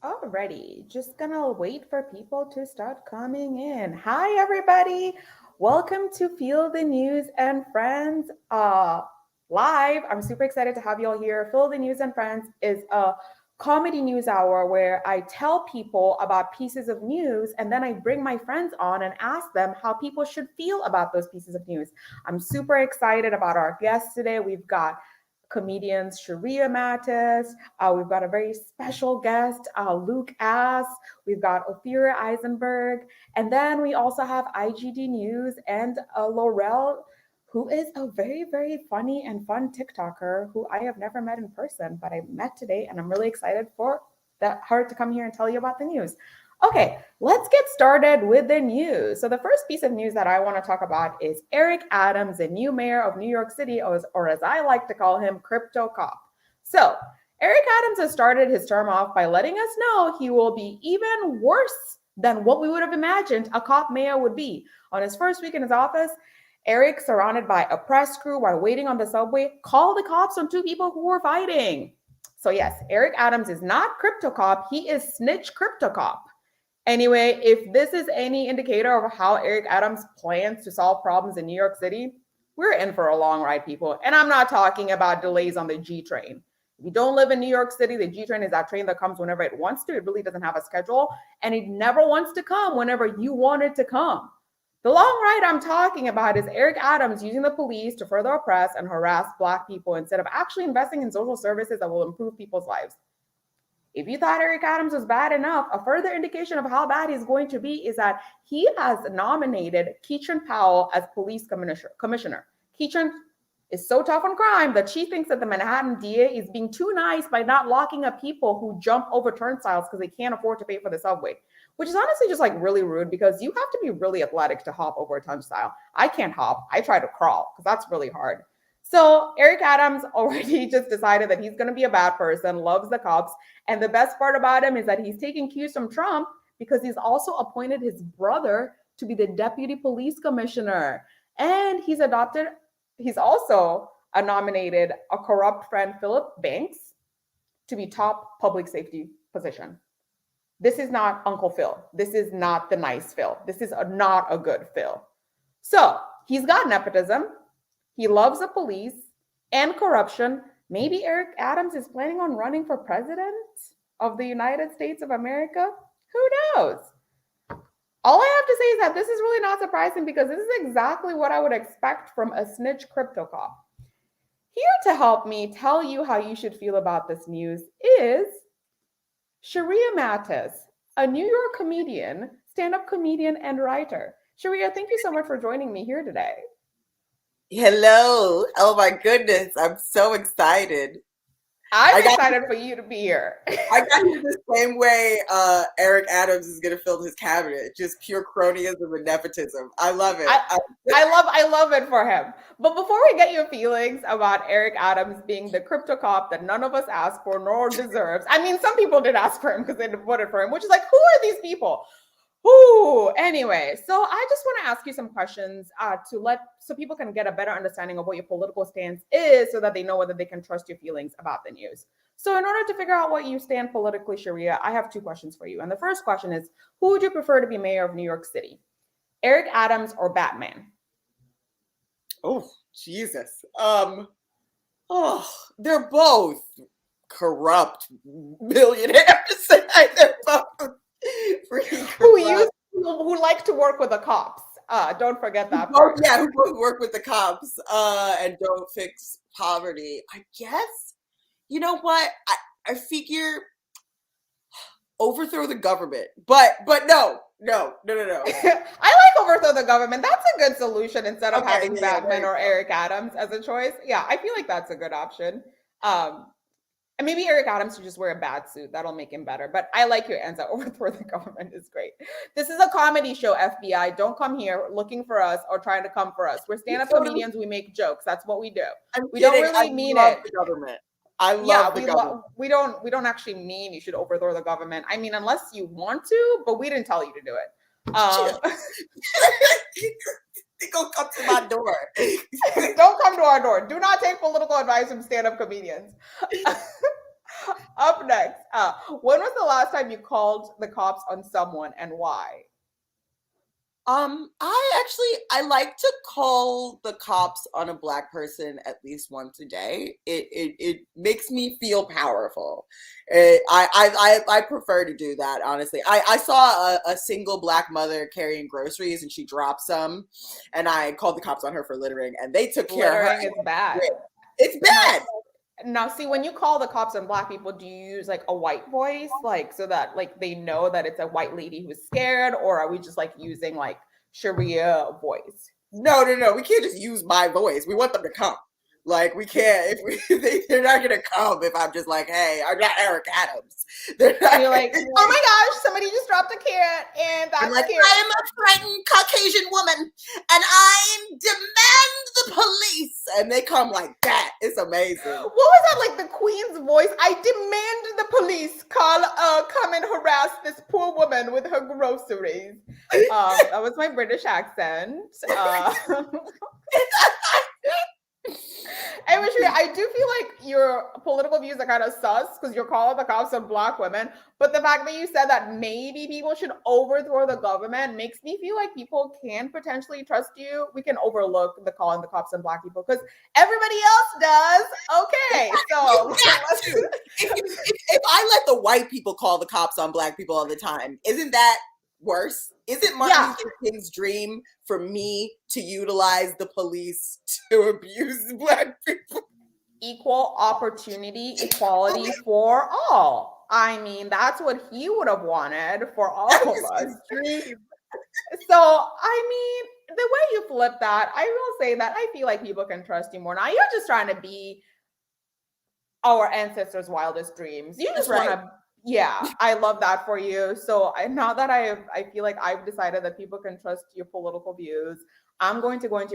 Alrighty, just gonna wait for people to start coming in. Hi, everybody. Welcome to Feel the News and Friends live. I'm super excited to have you all here. Feel the News and Friends is a comedy news hour where I tell people about pieces of news and then I bring my friends on and ask them how people should feel about those pieces of news. I'm super excited about our guests today. We've got comedians Sheria Mattis. We've got a very special guest, Luke Ass. We've got Ophira Eisenberg. And then we also have IGD News and Laurel, who is a very, very funny and fun TikToker who I have never met in person, but I met today and I'm really excited for her to come here and tell you about the news. Okay, let's get started with the news. So the first piece of news that I want to talk about is Eric Adams, the new mayor of New York City, or as I like to call him, Crypto Cop. So Eric Adams has started his term off by letting us know he will be even worse than what we would have imagined a cop mayor would be. On his first week in his office, Eric, surrounded by a press crew while waiting on the subway, called the cops on two people who were fighting. So yes, Eric Adams is not Crypto Cop, he is Snitch Crypto Cop. Anyway, if this is any indicator of how Eric Adams plans to solve problems in New York City, we're in for a long ride, people. And I'm not talking about delays on the G train. If you don't live in New York City, the G train is that train that comes whenever it wants to. It really doesn't have a schedule, and it never wants to come whenever you want it to come. The long ride I'm talking about is Eric Adams using the police to further oppress and harass Black people instead of actually investing in social services that will improve people's lives. If you thought Eric Adams was bad enough, a further indication of how bad he's going to be is that he has nominated Keatron Powell as police commissioner. Keatron is so tough on crime that she thinks that the Manhattan DA is being too nice by not locking up people who jump over turnstiles because they can't afford to pay for the subway, which is honestly just like really rude because you have to be really athletic to hop over a turnstile. I can't hop. I try to crawl because that's really hard. So Eric Adams already just decided that he's going to be a bad person, loves the cops. And the best part about him is that he's taking cues from Trump because he's also appointed his brother to be the deputy police commissioner. And he's also nominated a corrupt friend, Philip Banks, to be top public safety position. This is not Uncle Phil. This is not the nice Phil. This is not a good Phil. So he's got nepotism. He loves the police and corruption. Maybe Eric Adams is planning on running for president of the United States of America. Who knows? All I have to say is that this is really not surprising because this is exactly what I would expect from a snitch crypto cop. Here to help me tell you how you should feel about this news is Sheria Mattis, a New York comedian, stand-up comedian, and writer. Sheria, thank you so much for joining me here today. Hello. Oh my goodness. I'm so excited. I'm excited for you to be here. I got you the same way Eric Adams is going to fill his cabinet. Just pure cronyism and nepotism. I love it. I love it for him. But before we get your feelings about Eric Adams being the crypto cop that none of us asked for nor deserves. I mean, some people did ask for him because they voted for him, which is like, who are these people? Ooh, anyway, so I just want to ask you some questions so people can get a better understanding of what your political stance is so that they know whether they can trust your feelings about the news. So in order to figure out what you stand politically, Sheria, I have two questions for you. And the first question is, who would you prefer to be mayor of New York City? Eric Adams or Batman? Oh, Jesus. They're both corrupt millionaires. They're both who like to work with the cops. Don't forget that part. Yeah, who work with the cops and don't fix poverty. I guess, you know what? I figure overthrow the government. But no. I like overthrow the government. That's a good solution instead of having Batman or Eric Adams as a choice. Yeah, I feel like that's a good option. And maybe Eric Adams should just wear a bad suit. That'll make him better. But I like your answer. Overthrow the government is great. This is a comedy show, FBI. Don't come here looking for us or trying to come for us. We're stand-up comedians. We make jokes. That's what we do. We don't really mean it. The government. I love the government. We don't actually mean you should overthrow the government. I mean, unless you want to, but we didn't tell you to do it. They gonna come to my door. Don't come to our door. Do not take political advice from stand-up comedians. Up next, when was the last time you called the cops on someone and why? I like to call the cops on a Black person at least once a day. It makes me feel powerful. I prefer to do that, honestly. I saw a single Black mother carrying groceries and she dropped some, and I called the cops on her for littering, and they took care of her. Littering is bad. It's bad. Now, see, when you call the cops on Black people, do you use like a white voice, like so that like they know that it's a white lady who's scared, or are we just like using like Sheria voice? No. We can't just use my voice. We want them to come. Like we can't. They're not gonna come if I'm just like, hey, I'm not Eric Adams. They're not. And you're like, oh my gosh, somebody just dropped a carrot, and that's I'm like, carrot. I am a frightened Caucasian woman, and I demand the police, and they come like that. It's amazing. What was that, like the Queen's voice? I demand the police come and harass this poor woman with her groceries. That was my British accent. Anyway, Sheria, I do feel like your political views are kind of sus because you're calling the cops on Black women. But the fact that you said that maybe people should overthrow the government makes me feel like people can potentially trust you. We can overlook the calling the cops on Black people because everybody else does. Okay, so if I let the white people call the cops on Black people all the time, isn't that worse? Isn't Martin Luther King's dream for me to utilize the police to abuse Black people? Equal opportunity, equality for all. I mean, that's what he would have wanted for all of us. So, I mean, the way you flip that, I will say that I feel like people can trust you more now. You're just trying to be our ancestors' wildest dreams. You just want to. Yeah, I love that for you. So now that I feel like I've decided that people can trust your political views, I'm going to go into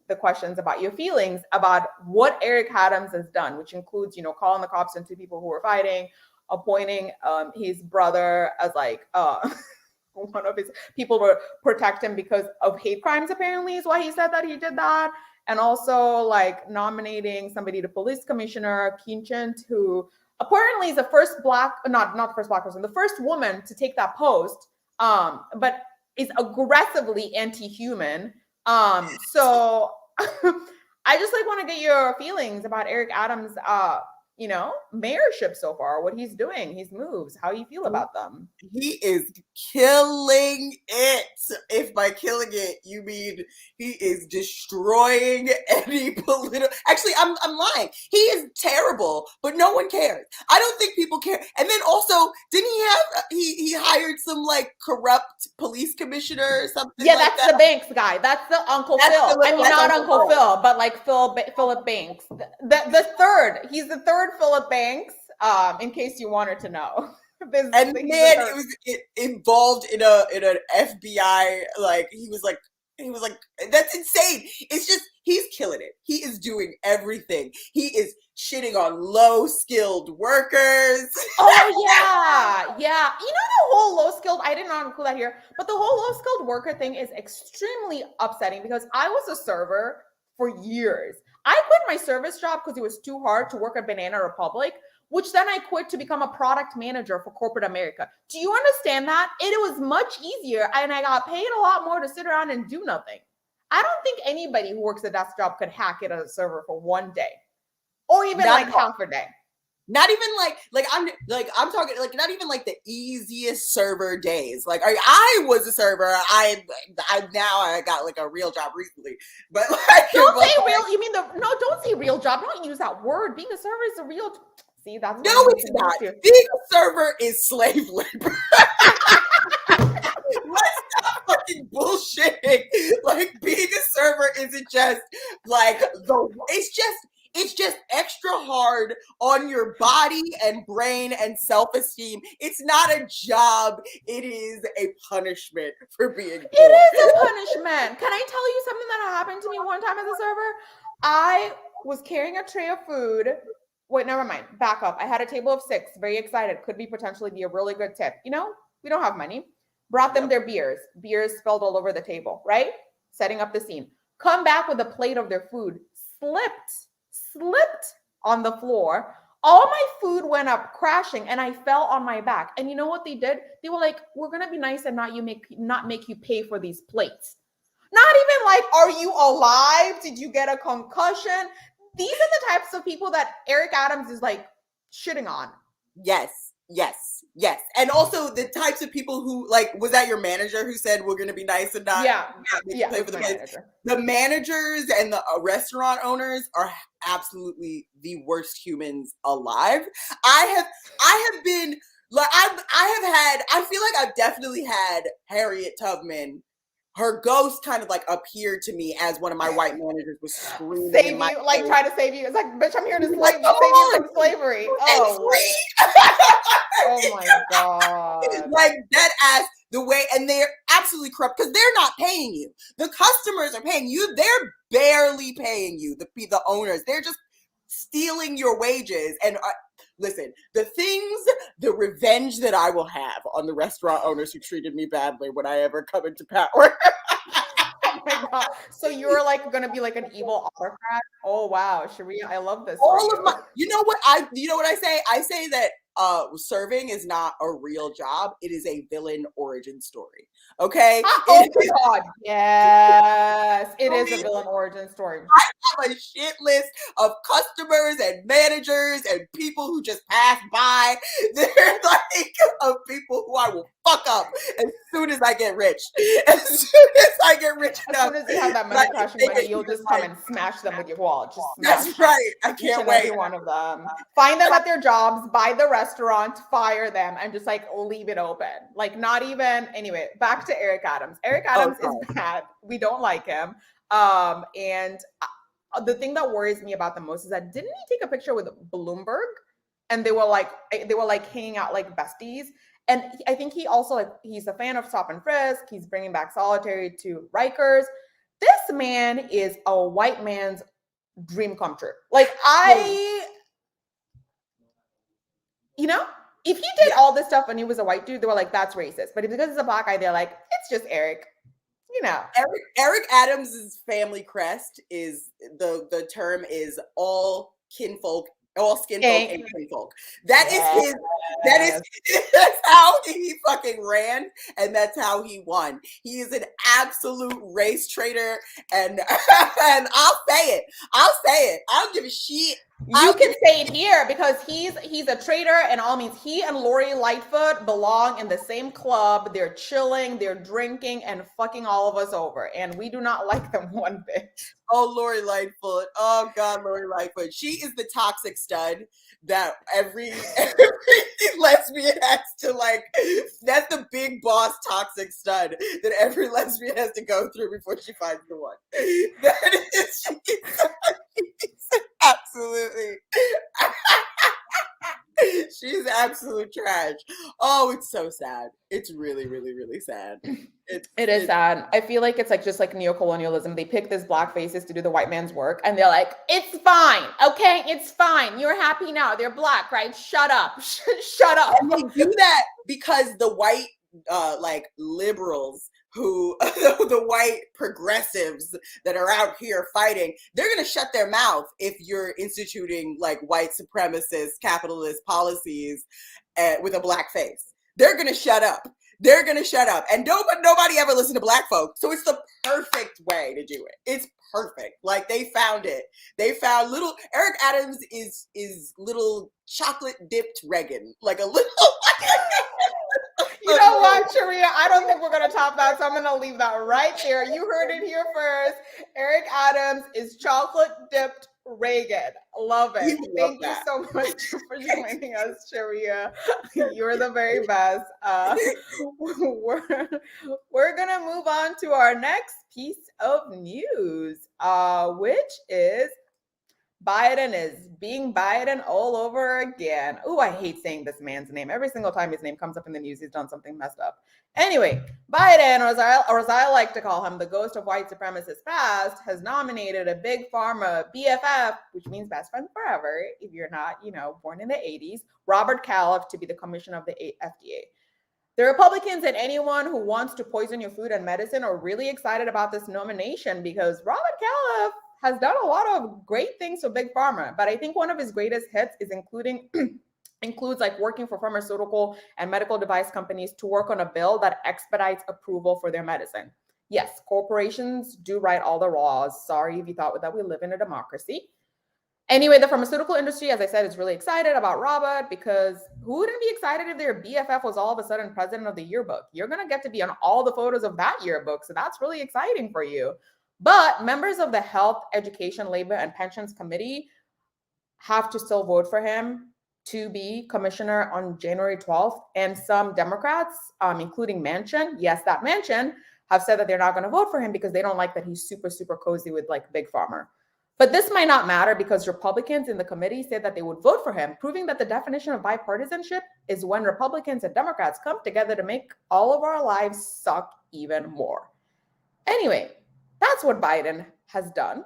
the questions about your feelings about what Eric Adams has done, which includes, calling the cops on two people who were fighting, appointing his brother as like one of his people to protect him because of hate crimes, apparently is why he said that he did that. And also like nominating somebody to police commissioner, Kinchant, who apparently is the first not the first Black person, the first woman to take that post, but is aggressively anti-human. So I just like want to get your feelings about Eric Adams' mayorship so far, what he's doing, his moves, how you feel about them. He is killing it. If by killing it you mean he is destroying any political. Actually, I'm lying. He is terrible, but no one cares. I don't think people care. And then also, didn't he have he hired some like corrupt police commissioner or something? Yeah, that's the Banks guy. That's the Uncle Phil. Not Uncle Phil, but like Philip Banks. The third. He's the third Philip Banks. In case you wanted to know. And man, it was involved in an FBI. Like he was like that's insane. It's just he's killing it. He is doing everything. He is shitting on low skilled workers. Oh yeah. The whole low skilled. I did not include that here, but the whole low skilled worker thing is extremely upsetting because I was a server for years. I quit my service job because it was too hard to work at Banana Republic, which then I quit to become a product manager for corporate America. Do you understand that? It was much easier and I got paid a lot more to sit around and do nothing. I don't think anybody who works at that job could hack it as a server for one day or even half a day. Not even I'm talking like not even like the easiest server days. Like I was a server. I got like a real job recently. But like don't say real. You mean don't say real job. Don't use that word. Being a server is a real. See, that's no, it's not. Being a server is slave labor. Let's stop fucking bullshitting. Like being a server isn't just like it's just extra hard on your body and brain and self-esteem. It's not a job. It is a punishment for being poor. It is a punishment. Can I tell you something that happened to me one time as a server? I was carrying a tray of food. Wait, never mind. Back up. I had a table of 6. Very excited. Could potentially be a really good tip. We don't have money. Brought them their beers. Beers spilled all over the table, right? Setting up the scene. Come back with a plate of their food. Slipped on the floor. all my food went up crashing and I fell on my back. And you know what they did? They were like, we're gonna be nice and not make you pay for these plates. Not even like, are you alive? Did you get a concussion? These are the types of people that Eric Adams is like shitting on. Yes, yes, yes. And also the types of people who, like, was that your manager who said we're going to be nice and not make you pay for the plates? The managers and the restaurant owners are absolutely the worst humans alive. I have been like, I feel like I've definitely had Harriet Tubman. Her ghost kind of like appeared to me as one of my white managers was screaming. Save you, like trying to save you. It's like, bitch, I'm here to save you from slavery. Oh, oh my God. Like that ass the way, and they're absolutely corrupt because they're not paying you. The customers are paying you. They're barely paying you. The owners, they're just stealing your wages. And listen, the revenge that I will have on the restaurant owners who treated me badly when I ever come into power. Oh my God. So you're like going to be like an evil autocrat? Oh, wow. Sheria, I love this. You know what I say? I say that serving is not a real job. It is a villain origin story. Okay. Oh God. Yes. It is a villain origin story. I have a shit list of customers and managers and people who just pass by. They're like of people who I will fuck up as soon as I get rich. As soon as I get rich enough. As soon as you have that money crashing money, you'll just come and smash them with your wall. Just smash. That's right. I can't wait. Every one of them. Find them at their jobs, buy the restaurant, fire them, and just like leave it open. Like not even. Anyway, back to Eric Adams. Eric Adams is bad. We don't like him. And the thing that worries me about the most is that didn't he take a picture with Bloomberg, and they were like hanging out like besties. And I think he also like he's a fan of stop and frisk. He's bringing back solitary to Rikers. This man is a white man's dream come true. Like you know, if he did all this stuff and he was a white dude, they were like, that's racist. But because he's a black guy, they're like, it's just Eric. You know, Eric Adams's family crest is the term is all kinfolk, all skin folk and kinfolk. That's how he fucking ran, and that's how he won. He is an absolute race traitor, and and I'll say it. I don't give a shit. You can say it here because he's a traitor, and all means he and Lori Lightfoot belong in the same club. They're chilling, they're drinking, and fucking all of us over, and we do not like them one bit. Oh, Lori Lightfoot. Oh God, Lori Lightfoot. She is the toxic stud that every lesbian has to like. That's the big boss toxic stud that every lesbian has to go through before she finds the one. That is absolutely. She's absolute trash. Oh, it's so sad. It's really, really, really sad. It is sad. I feel like it's like just like neocolonialism. They pick this black faces to do the white man's work, and they're like, "It's fine, okay, it's fine. You're happy now. They're black, right? Shut up, shut up." And they do that because the white, like liberals who the white progressives that are out here fighting, they're going to shut their mouth if you're instituting like white supremacist capitalist policies with a black face. They're going to shut up. They're going to shut up. And nobody ever listened to black folk. So it's the perfect way to do it. It's perfect. Like they found it. They found little Eric Adams is little chocolate dipped Reagan. Like a little You know what, Sheria? I don't think we're going to top that, so I'm going to leave that right there. You heard it here first. Eric Adams is chocolate-dipped Reagan. Love it. Thank you so much for joining us, Sheria. You're the very best. We're going to move on to our next piece of news, which is Biden is being Biden all over again. Oh, I hate saying this man's name. Every single time his name comes up in the news, he's done something messed up. Anyway, Biden, or as I like to call him, the ghost of white supremacist past, has nominated a big pharma BFF, which means best friend forever, if you're not, born in the 80s, Robert Califf, to be the commissioner of the FDA. The Republicans and anyone who wants to poison your food and medicine are really excited about this nomination because Robert Califf has done a lot of great things for Big Pharma, but I think one of his greatest hits is includes like working for pharmaceutical and medical device companies to work on a bill that expedites approval for their medicine. Yes, corporations do write all the laws. Sorry if you thought that we live in a democracy. Anyway, the pharmaceutical industry, as I said, is really excited about Robert because who wouldn't be excited if their BFF was all of a sudden president of the yearbook? You're going to get to be on all the photos of that yearbook. So that's really exciting for you. But members of the Health, Education, Labor, and Pensions Committee have to still vote for him to be commissioner on January 12th. And some Democrats, including Manchin, yes, that Manchin, have said that they're not going to vote for him because they don't like that he's super, super cozy with like Big Pharma. But this might not matter because Republicans in the committee said that they would vote for him, proving that the definition of bipartisanship is when Republicans and Democrats come together to make all of our lives suck even more. Anyway, that's what Biden has done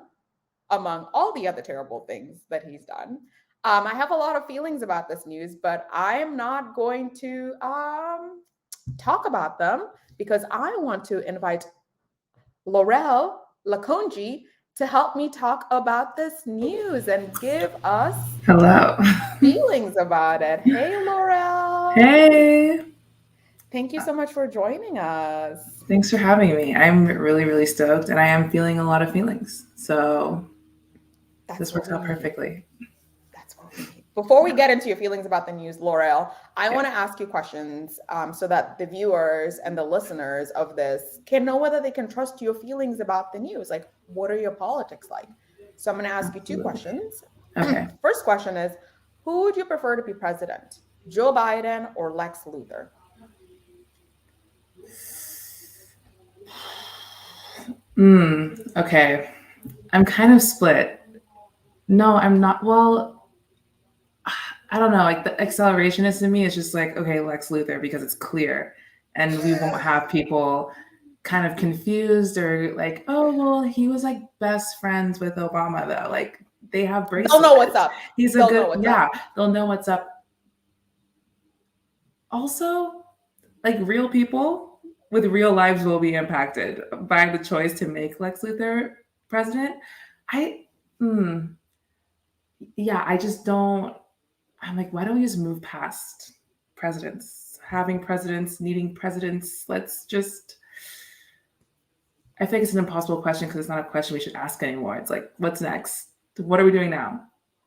among all the other terrible things that he's done. I have a lot of feelings about this news, but I am not going to talk about them because I want to invite Laurel, Lakoundji, to help me talk about this news and give us feelings about it. Hey, Laurel. Hey. Thank you so much for joining us. Thanks for having me. I'm really, really stoked, and I am feeling a lot of feelings. So this works out perfectly. That's what we need. Before we get into your feelings about the news, Laurel, I want to ask you questions so that the viewers and the listeners of this can know whether they can trust your feelings about the news. Like, what are your politics like? So I'm going to ask you two questions. Okay. First question is, who would you prefer to be president? Joe Biden or Lex Luthor? Okay. I'm kind of split. No, I'm not. Well, I don't know. Like the accelerationist in me is just like, okay, Lex Luthor, because it's clear. And we won't have people kind of confused or like, oh, well, he was like best friends with Obama though. Like they have bracelets. They'll know what's up. They'll know what's up. Also, like real people with real lives will be impacted by the choice to make Lex Luthor president. I just don't. I'm like, why don't we just move past presidents, having presidents, needing presidents? Let's just. I think it's an impossible question because it's not a question we should ask anymore. It's like, what's next? What are we doing now?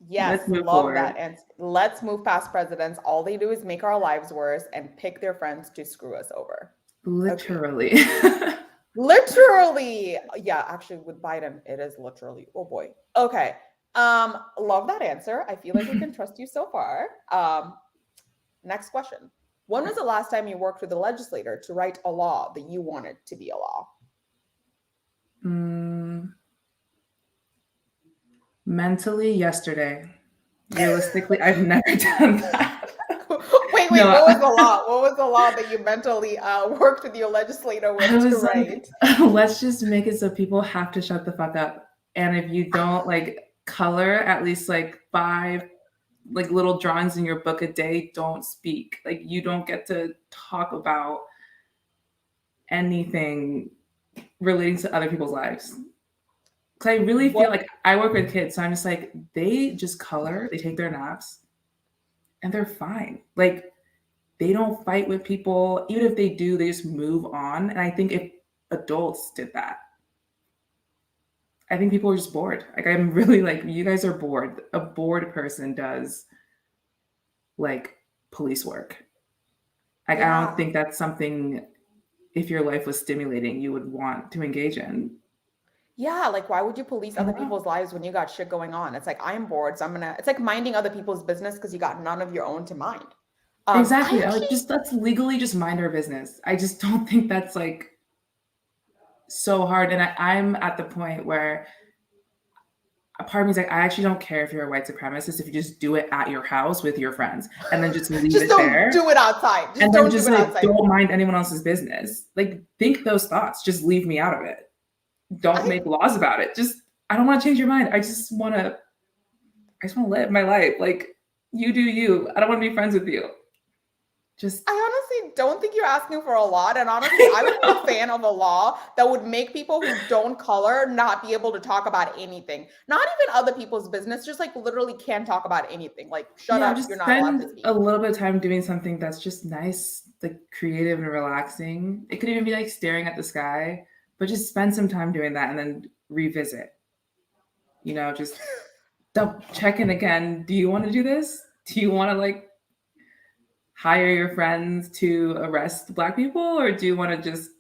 Yes, love that. And let's move past presidents. All they do is make our lives worse and pick their friends to screw us over. Literally. Okay. Literally. Yeah, actually with Biden, it is literally. Oh boy. Okay. Love that answer. I feel like we can trust you so far. Next question. When was the last time you worked with a legislator to write a law that you wanted to be a law? Mentally, yesterday. Realistically, I've never done that. Wait, no, what was the law? What was the law that you mentally worked with your legislator with to write? Let's just make it so people have to shut the fuck up. And if you don't like color at least like 5 like little drawings in your book a day, don't speak. Like you don't get to talk about anything relating to other people's lives. Because I really feel like I work with kids, so I'm just like, they just color, they take their naps, and they're fine. Like, they don't fight with people. Even if they do, they just move on. And I think if adults did that, I think people are just bored. Like, I'm really like, you guys are bored. A bored person does, like, police work. Like, I don't think that's something, if your life was stimulating, you would want to engage in. Yeah, like why would you police other people's lives when you got shit going on? It's like, I'm bored, so it's like minding other people's business because you got none of your own to mind. Exactly. Let's legally just mind our business. I just don't think that's like so hard. And I'm at the point where a part of me is like, I actually don't care if you're a white supremacist if you just do it at your house with your friends and then just leave it there. Just don't do it outside. And then just like, don't mind anyone else's business. Like, think those thoughts. Just leave me out of it. Don't make laws about it. I don't want to change your mind. I just want to live my life. Like, you do you. I don't want to be friends with you. Just I honestly don't think you're asking for a lot. And honestly, I would be a fan of a law that would make people who don't color not be able to talk about anything. Not even other people's business, just like literally can't talk about anything. Like, shut yeah, up, just you're not allowed to spend a speak. little bit of time doing something that's just nice, like creative and relaxing. It could even be like staring at the sky, but just spend some time doing that and then revisit. Just check in again. Do you want to do this? Do you want to like hire your friends to arrest Black people, or do you want to just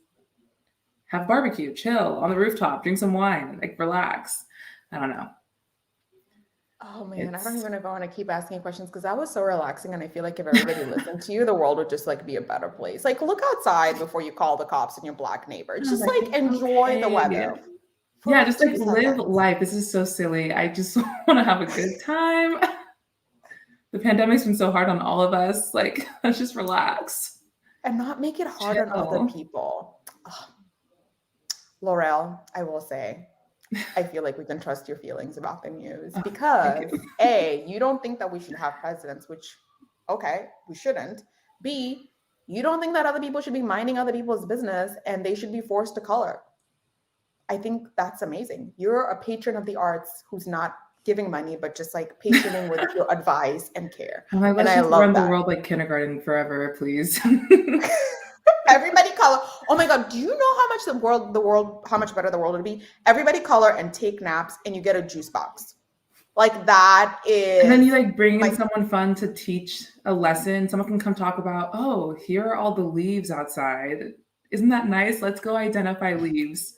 have barbecue, chill on the rooftop, drink some wine, like relax? I don't know. Oh man, I don't It's even know if I want to keep asking questions because that was so relaxing. And I feel like if everybody listened to you, the world would just like be a better place. Like, look outside before you call the cops on your Black neighbor. I was Just like, like enjoy the okay. weather for Yeah, like just like 2 live seconds. life. This is so silly. I just want to have a good time. The pandemic's been so hard on all of us. Like, let's just relax. And not make it hard on other Chill. people. Ugh. Laurel, I will say, I feel like we can trust your feelings about the news Oh, thank because you. A, you don't think that we should have presidents, which, okay, we shouldn't. B, you don't think that other people should be minding other people's business and they should be forced to color. I think that's amazing. You're a patron of the arts who's not giving money, but just like patroning with your advice and care. I'm like, And let's I just love run the that. world like kindergarten forever, please. Everybody color. Oh my God. Do you know how much how much better the world would be? Everybody color and take naps and you get a juice box. Like that is. And then you like bring in someone fun to teach a lesson. Someone can come talk about, oh, here are all the leaves outside. Isn't that nice? Let's go identify leaves.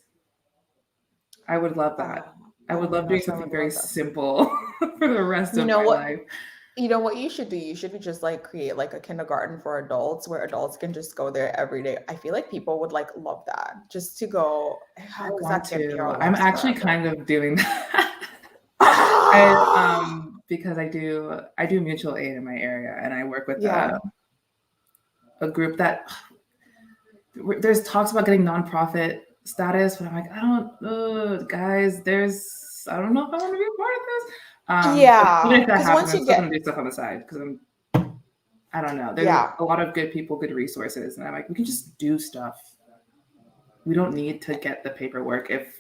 I would love that. I would love doing something very simple for the rest of my life. You know what you should do? You should just like create like a kindergarten for adults where adults can just go there every day. I feel like people would like love that just to go. I want to. I'm actually kind of doing that. Because I do mutual aid in my area, and I work with a group that there's talks about getting nonprofit status, but I'm like, guys, I don't know if I want to be a part of this. Even if that happens, I'm still gonna do stuff on the side because I don't know. There's a lot of good people, good resources, and I'm like, we can just do stuff. We don't need to get the paperwork. If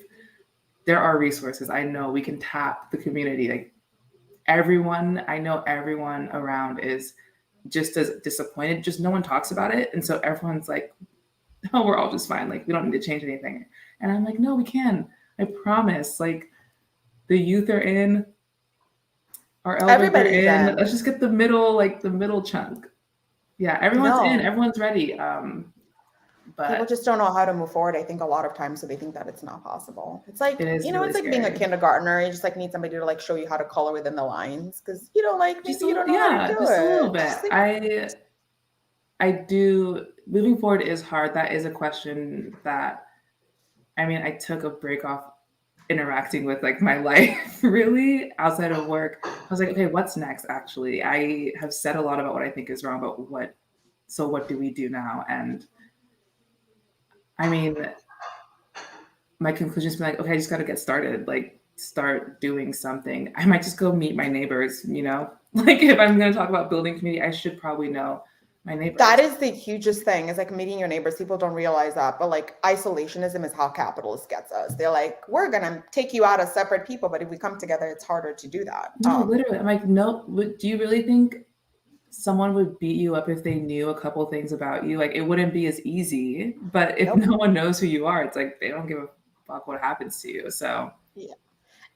there are resources, I know we can tap the community. Like I know everyone around is just as disappointed. Just no one talks about it, and so everyone's like, "Oh, we're all just fine. Like we don't need to change anything." And I'm like, "No, we can. I promise." Like the youth are in. Our elders are in. Let's just get the middle chunk. Yeah, everyone's in. Everyone's ready. But people just don't know how to move forward. I think a lot of times, so they think that it's not possible. It's like it's like scary. Being a kindergartner. You just like need somebody to like show you how to color within the lines because you don't like maybe you don't know how to do just it. a little bit. I do. Moving forward is hard. That is a question that. I mean, I took a break off interacting with like my life really outside of work. I was like, okay, what's next? Actually, I have said a lot about what I think is wrong, but what do we do now? And I mean, my conclusion's been like, okay, I just got to get started, like start doing something. I might just go meet my neighbors, like if I'm going to talk about building community, I should probably know my neighbors. That is the hugest thing is like meeting your neighbors. People don't realize that, but like isolationism is how capitalists gets us. They're like, we're going to take you out as separate people, but if we come together, it's harder to do that. No, literally. I'm like, no, do you really think someone would beat you up if they knew a couple things about you? Like it wouldn't be as easy, but if no one knows who you are, it's like, they don't give a fuck what happens to you. So yeah.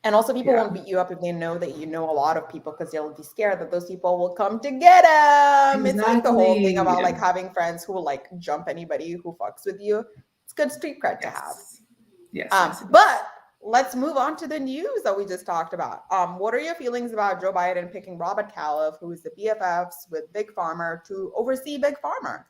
And also people won't beat you up if they know that you know a lot of people because they'll be scared that those people will come to get them. Exactly. It's like the whole thing about like having friends who will like jump anybody who fucks with you. It's good street cred to have. Yes. But let's move on to the news that we just talked about. What are your feelings about Joe Biden picking Robert Califf, who is the BFFs with Big Pharma, to oversee Big Pharma?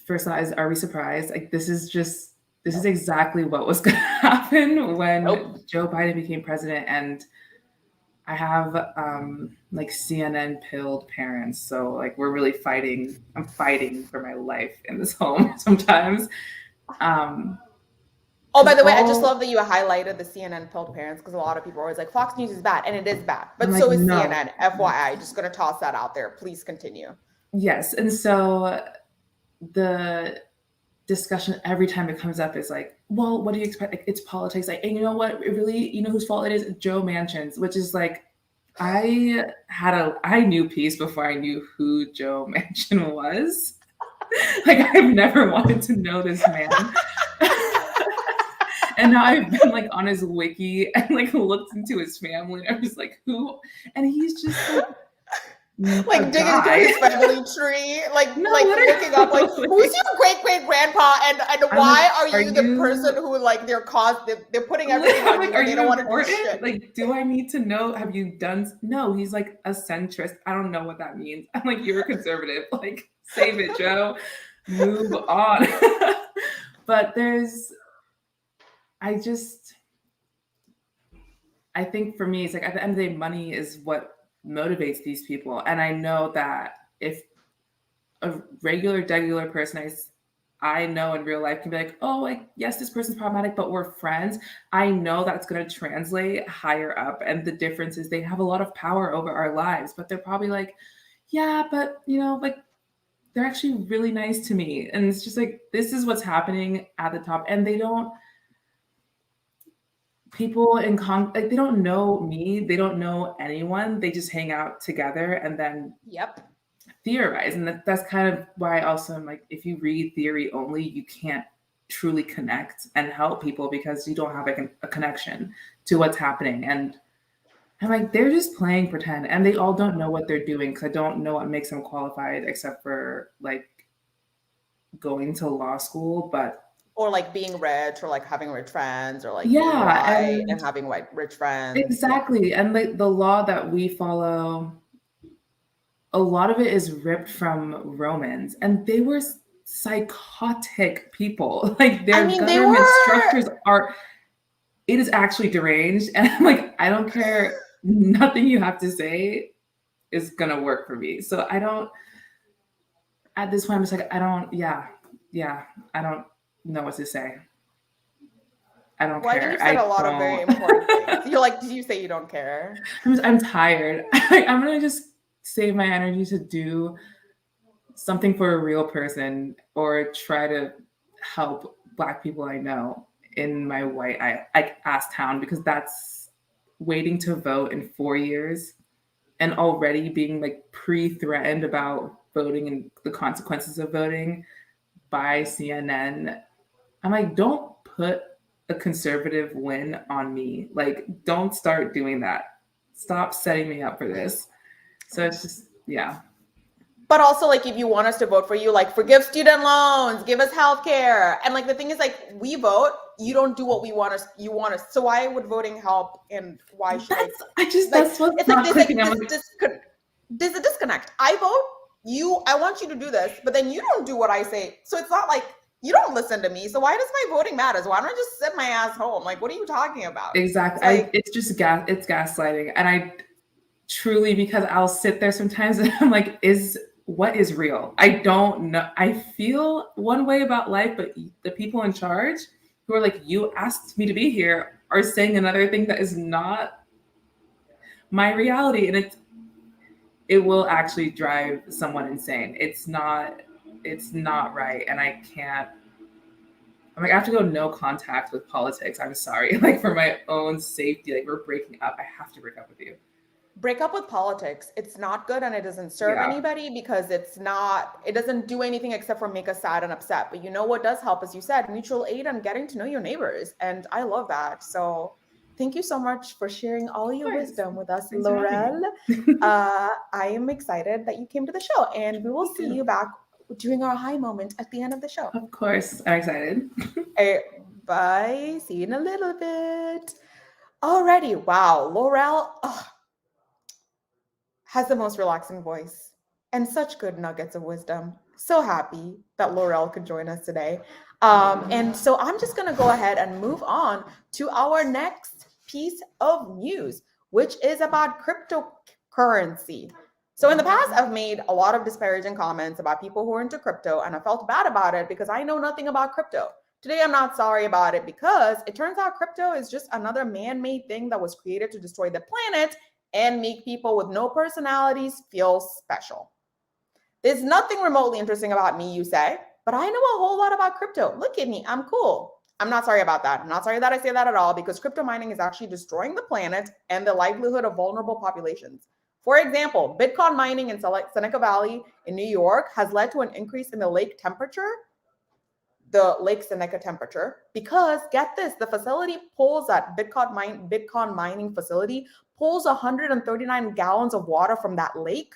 First thought is, are we surprised? Like this is exactly what was going to happen when Joe Biden became president. And I have like CNN pilled parents. So like we're really fighting. I'm fighting for my life in this home sometimes. Oh, by the way, I just love that you highlighted the CNN pilled parents, because a lot of people are always like, Fox News is bad, and it is bad. But I'm so like, is no. CNN. FYI, just going to toss that out there. Please continue. Yes. And so the discussion every time it comes up is like, well, what do you expect? Like, it's politics. Like, and you know what? It really, you know whose fault it is? Joe Manchin's, which is like, I knew peace before I knew who Joe Manchin was. Like, I've never wanted to know this man. And now I've been like on his wiki and like looked into his family, and I was like, who? And he's just like digging through his family tree, like looking up like who's your great grandpa, and why like, are you the person who like they're putting everything on like, you, and they don't want to do shit. Like, do I need to know? Have you done? No, he's like a centrist. I don't know what that means. I'm like, you're a conservative. Like, save it, Joe. Move on. But I think for me, it's like at the end of the day, money is what motivates these people. And I know that if a regular person I know in real life can be like, oh, like, yes, this person's problematic, but we're friends. I know that's going to translate higher up. And the difference is they have a lot of power over our lives, but they're probably like, yeah, but you know, like, they're actually really nice to me. And it's just like, this is what's happening at the top. And people in like, they don't know me. They don't know anyone. They just hang out together and then theorize. And that's kind of why also I'm like, if you read theory only, you can't truly connect and help people because you don't have like a connection to what's happening. And I'm like, they're just playing pretend, and they all don't know what they're doing, because I don't know what makes them qualified except for like going to law school, or like being rich, or like having rich friends, or like being white and having rich friends. Exactly. And like the law that we follow, a lot of it is ripped from Romans, and they were psychotic people. Like their government structures it is actually deranged. And I'm like, I don't care. Nothing you have to say is going to work for me. So at this point, I'm just like, I don't know what to say. I don't care. I think you said a lot of very important things. You're like, did you say you don't care? I'm tired. I'm going to just save my energy to do something for a real person, or try to help Black people I know in my white ass town, because that's waiting to vote in 4 years and already being like pre-threatened about voting and the consequences of voting by CNN. I'm like, don't put a conservative win on me. Like, don't start doing that. Stop setting me up for this. So it's just, yeah. But also, like, if you want us to vote for you, like, forgive student loans, give us healthcare. And like, the thing is, like, we vote, you don't do what we want us, you want us. So why would voting help? And why should that's what's it's not like there's a disconnect. I vote, I want you to do this, but then you don't do what I say. So it's not like you don't listen to me. So why does my voting matter? Why don't I just sit my ass home? Like, what are you talking about? Exactly. It's just it's gaslighting. And I truly, because I'll sit there sometimes and I'm like, what is real? I don't know. I feel one way about life, but the people in charge who are like, you asked me to be here, are saying another thing that is not my reality. And it will actually drive someone insane. It's not right. And I have to go no contact with politics. I'm sorry. Like, for my own safety, like, we're breaking up. I have to break up with you. Break up with politics. It's not good, and it doesn't serve anybody, because it doesn't do anything except for make us sad and upset. But you know what does help, as you said, mutual aid and getting to know your neighbors. And I love that. So thank you so much for sharing all your wisdom with us, Laurel. I am excited that you came to the show, and we will see you back during our high moment at the end of the show. Of course. I'm excited. Bye. See you in a little bit. Alrighty. Wow. Laurel. Has the most relaxing voice and such good nuggets of wisdom. So happy that Laurel could join us today. And so I'm just going to go ahead and move on to our next piece of news, which is about cryptocurrency. So in the past, I've made a lot of disparaging comments about people who are into crypto, and I felt bad about it because I know nothing about crypto. Today, I'm not sorry about it because it turns out crypto is just another man-made thing that was created to destroy the planet and make people with no personalities feel special. There's nothing remotely interesting about me, you say, but I know a whole lot about crypto. Look at me, I'm cool. I'm not sorry about that. I'm not sorry that I say that at all because crypto mining is actually destroying the planet and the livelihood of vulnerable populations. For example, Bitcoin mining in Seneca Valley in New York has led to an increase in the lake temperature, the Lake Seneca temperature, because get this, the facility pulls that Bitcoin mining facility pulls 139 gallons of water from that lake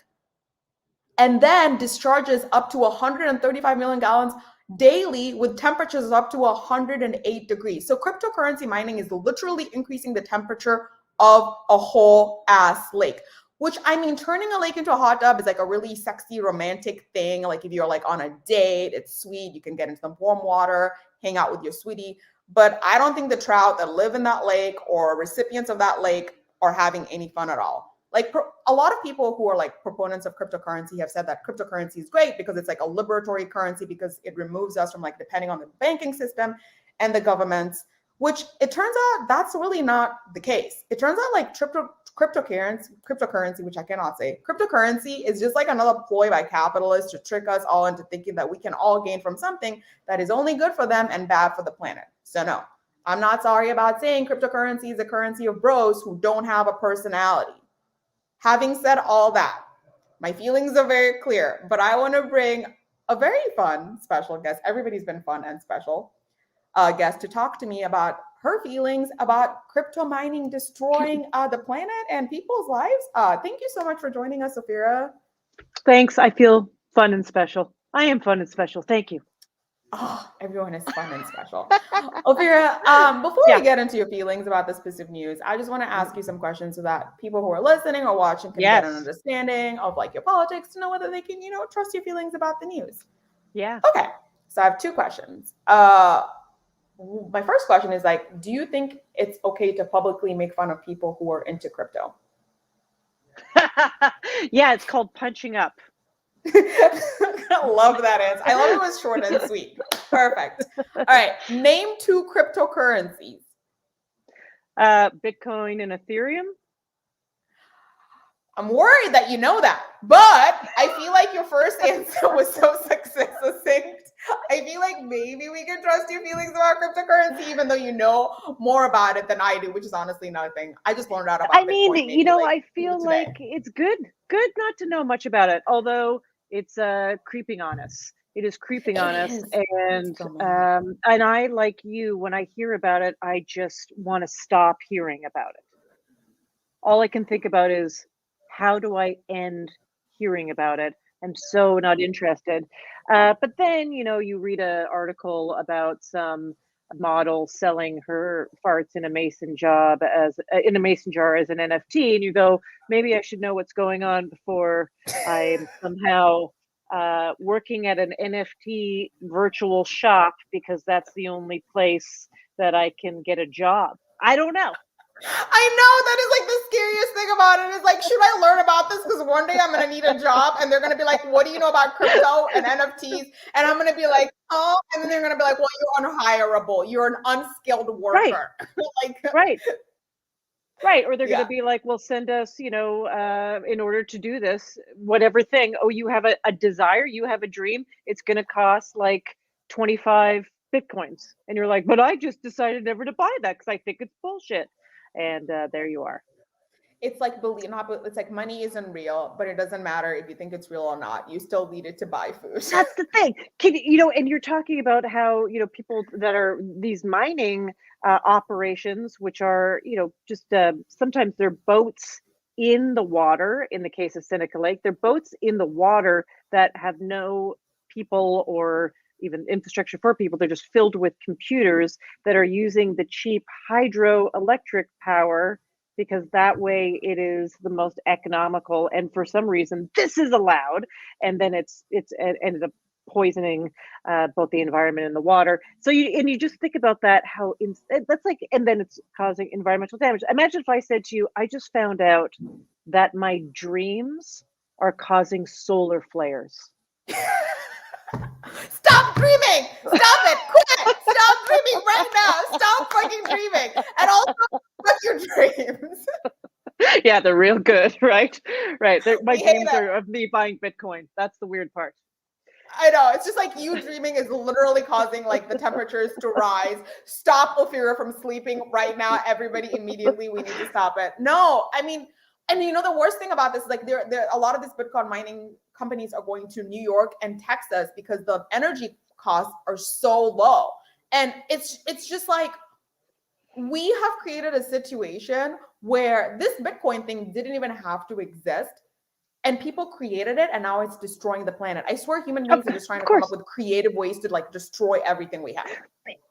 and then discharges up to 135 million gallons daily with temperatures up to 108 degrees. So cryptocurrency mining is literally increasing the temperature of a whole ass lake. Which, I mean, turning a lake into a hot tub is like a really sexy, romantic thing. Like if you're like on a date, it's sweet. You can get into some warm water, hang out with your sweetie. But I don't think the trout that live in that lake or recipients of that lake are having any fun at all. Like a lot of people who are like proponents of cryptocurrency have said that cryptocurrency is great because it's like a liberatory currency because it removes us from like depending on the banking system and the governments, which it turns out that's really not the case. It turns out like cryptocurrency, which I cannot say, cryptocurrency is just like another ploy by capitalists to trick us all into thinking that we can all gain from something that is only good for them and bad for the planet. So no, I'm not sorry about saying cryptocurrency is a currency of bros who don't have a personality. Having said all that, my feelings are very clear, but I want to bring a very fun special guest. Everybody's been fun and special guest to talk to me about her feelings about crypto mining destroying the planet and people's lives. Thank you so much for joining us, Ophira. Thanks. I feel fun and special. I am fun and special. Thank you. Oh, everyone is fun and special. Ophira, before we get into your feelings about this piece of news, I just want to ask you some questions so that people who are listening or watching can get an understanding of like your politics to know whether they can, trust your feelings about the news. Yeah. Okay. So I have two questions. My first question is like, do you think it's okay to publicly make fun of people who are into crypto? Yeah, it's called punching up. I love that answer. I love it was short and sweet. Perfect. All right. Name two cryptocurrencies. Bitcoin and Ethereum. I'm worried that you know that, but I feel like your first answer was so succinct. I feel like maybe we can trust your feelings about cryptocurrency, even though you know more about it than I do, which is honestly nothing. I just learned out about Bitcoin. I feel like it's good not to know much about it, although it's creeping on us. It is creeping on us, and I, like you, when I hear about it, I just want to stop hearing about it. All I can think about is, how do I end hearing about it? I'm so not interested. But then, you read an article about some model selling her farts in a mason jar as an NFT, and you go, maybe I should know what's going on before I'm somehow working at an NFT virtual shop because that's the only place that I can get a job. I don't know. I know, that is like the scariest thing about it is like, should I learn about this? Because one day I'm going to need a job and they're going to be like, what do you know about crypto and NFTs? And I'm going to be like, oh, and then they're going to be like, well, you're unhireable. You're an unskilled worker. Right. Or they're going to be like, well, send us, in order to do this, whatever thing. Oh, you have a desire, you have a dream. It's going to cost like 25 Bitcoins. And you're like, but I just decided never to buy that because I think it's bullshit. And there you are. It's like it's like money isn't real, but it doesn't matter if you think it's real or not. You still need it to buy food. That's the thing. And you're talking about how people that are these mining operations, which are just sometimes they're boats in the water. In the case of Seneca Lake, they're boats in the water that have no people or even infrastructure for people. They're just filled with computers that are using the cheap hydroelectric power because that way it is the most economical. And for some reason, this is allowed. And then it's ended up poisoning both the environment and the water. So you just think about that, and then it's causing environmental damage. Imagine if I said to you, I just found out that my dreams are causing solar flares. Stop dreaming. Stop it. Quit. Stop dreaming right now. Stop fucking dreaming. And also, fuck your dreams. Yeah, they're real good, right? Right. My We hate dreams it. are of me buying Bitcoin. That's the weird part. I know. It's just like you dreaming is literally causing like the temperatures to rise. Stop Ophira from sleeping right now. Everybody immediately, we need to stop it. No, I mean, and you know the worst thing about this is like there a lot of these Bitcoin mining companies are going to New York and Texas because the energy costs are so low. And it's just like we have created a situation where this Bitcoin thing didn't even have to exist. And people created it, and now it's destroying the planet. I swear human beings are just trying to come up with creative ways to like destroy everything we have.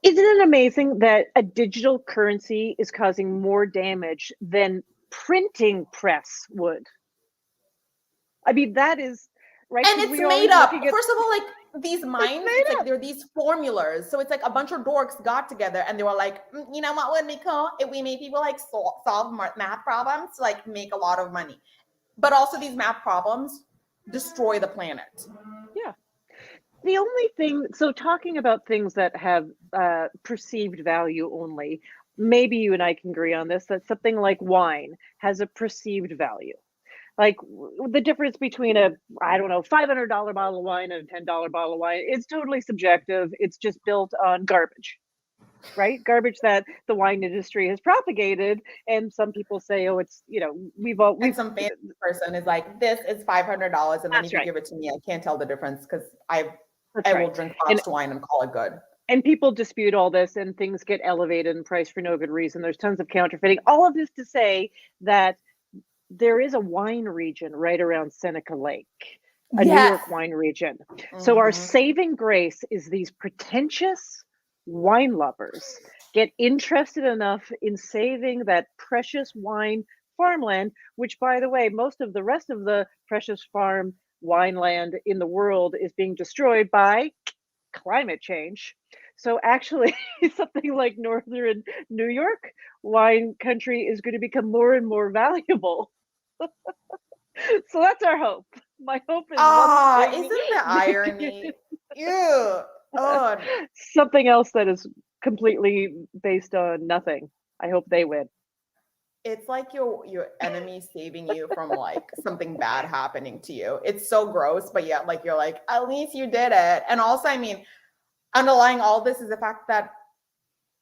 Isn't it amazing that a digital currency is causing more damage than printing press would? I mean, that is right. And it's made up. First of all, like these minds, it's like they're these formulas. So it's like a bunch of dorks got together and they were like, you know what would be cool if we made people like solve math problems to like make a lot of money. But also these math problems destroy the planet. Yeah. The only thing, so talking about things that have perceived value only, maybe you and I can agree on this, that something like wine has a perceived value. Like the difference between a, I don't know, $500 bottle of wine and a $10 bottle of wine, it's totally subjective. It's just built on garbage. Right? Garbage that the wine industry has propagated. And some people say, oh, it's, you know, we've some fancy person is like, this is $500. And then if you give it to me, I can't tell the difference because I will drink botched wine and call it good. And people dispute all this and things get elevated in price for no good reason. There's tons of counterfeiting. All of this to say that there is a wine region right around Seneca Lake, a New York wine region. Mm-hmm. So our saving grace is these pretentious wine lovers get interested enough in saving that precious wine farmland, which, by the way, most of the rest of the precious farm wineland in the world is being destroyed by climate change. So actually, something like northern New York wine country is going to become more and more valuable. So that's our hope. My hope is isn't the irony? Ew. Oh. Something else that is completely based on nothing. I hope they win. It's like your enemy saving you from like something bad happening to you. It's so gross, but yet like you're like, at least you did it. And also, I mean, underlying all this is the fact that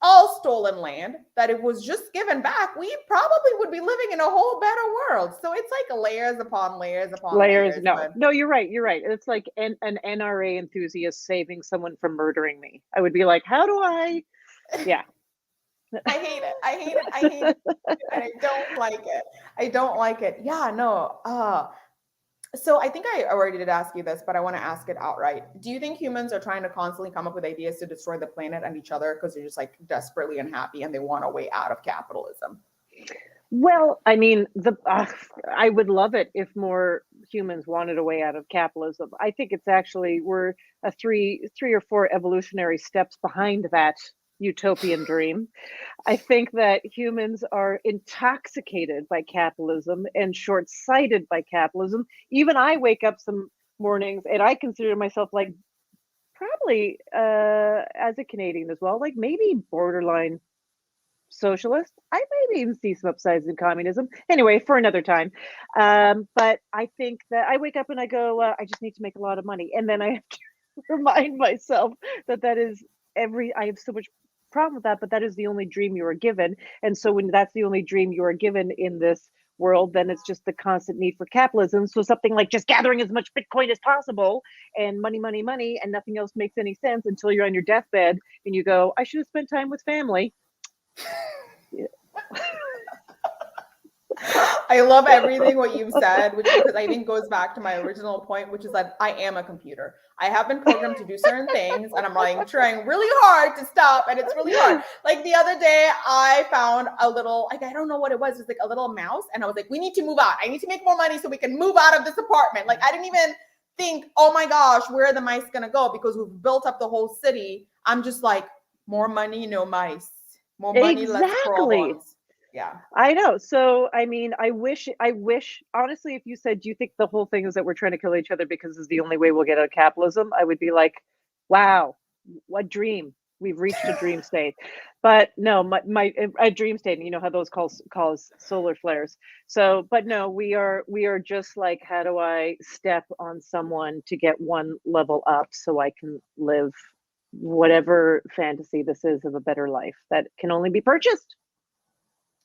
all stolen land, that it was just given back, we probably would be living in a whole better world. So it's like layers upon layers upon layers. No, you're right. You're right. It's like an NRA enthusiast saving someone from murdering me. I would be like, how do I? Yeah. I hate it. I hate it. I hate it. And I don't like it. I don't like it. Yeah, no. So I think I already did ask you this, but I want to ask it outright. Do you think humans are trying to constantly come up with ideas to destroy the planet and each other because they're just like desperately unhappy and they want a way out of capitalism? Well, I mean, I would love it if more humans wanted a way out of capitalism. I think it's actually we're a three or four evolutionary steps behind that utopian dream. I think that humans are intoxicated by capitalism and short-sighted by capitalism. Even I wake up some mornings and I consider myself like probably as a Canadian as well, like maybe borderline socialist. I maybe even see some upsides in communism. Anyway, for another time. But I think that I wake up and I go, I just need to make a lot of money. And then I have to remind myself that is I have so much problem with that, but that is the only dream you are given. And so when that's the only dream you are given in this world, then it's just the constant need for capitalism. So something like just gathering as much Bitcoin as possible and money, and nothing else makes any sense until you're on your deathbed and you go, I should have spent time with family. Yeah. I love everything what you've said, which because I think goes back to my original point, which is that I am a computer. I have been programmed to do certain things, and I'm like trying really hard to stop, and it's really hard. Like the other day, I found a little, like I don't know what it was. It was like a little mouse, and I was like, we need to move out. I need to make more money so we can move out of this apartment. Like I didn't even think, oh my gosh, where are the mice gonna go? Because we've built up the whole city. I'm just like, more money, no mice. More money, less problems. Yeah. I know. So, I mean, I wish, honestly, if you said, do you think the whole thing is that we're trying to kill each other because it's the only way we'll get out of capitalism? I would be like, wow, what dream. We've reached a dream state. But no, my a dream state, and you know how those cause solar flares. So, but no, we are just like, how do I step on someone to get one level up so I can live whatever fantasy this is of a better life that can only be purchased.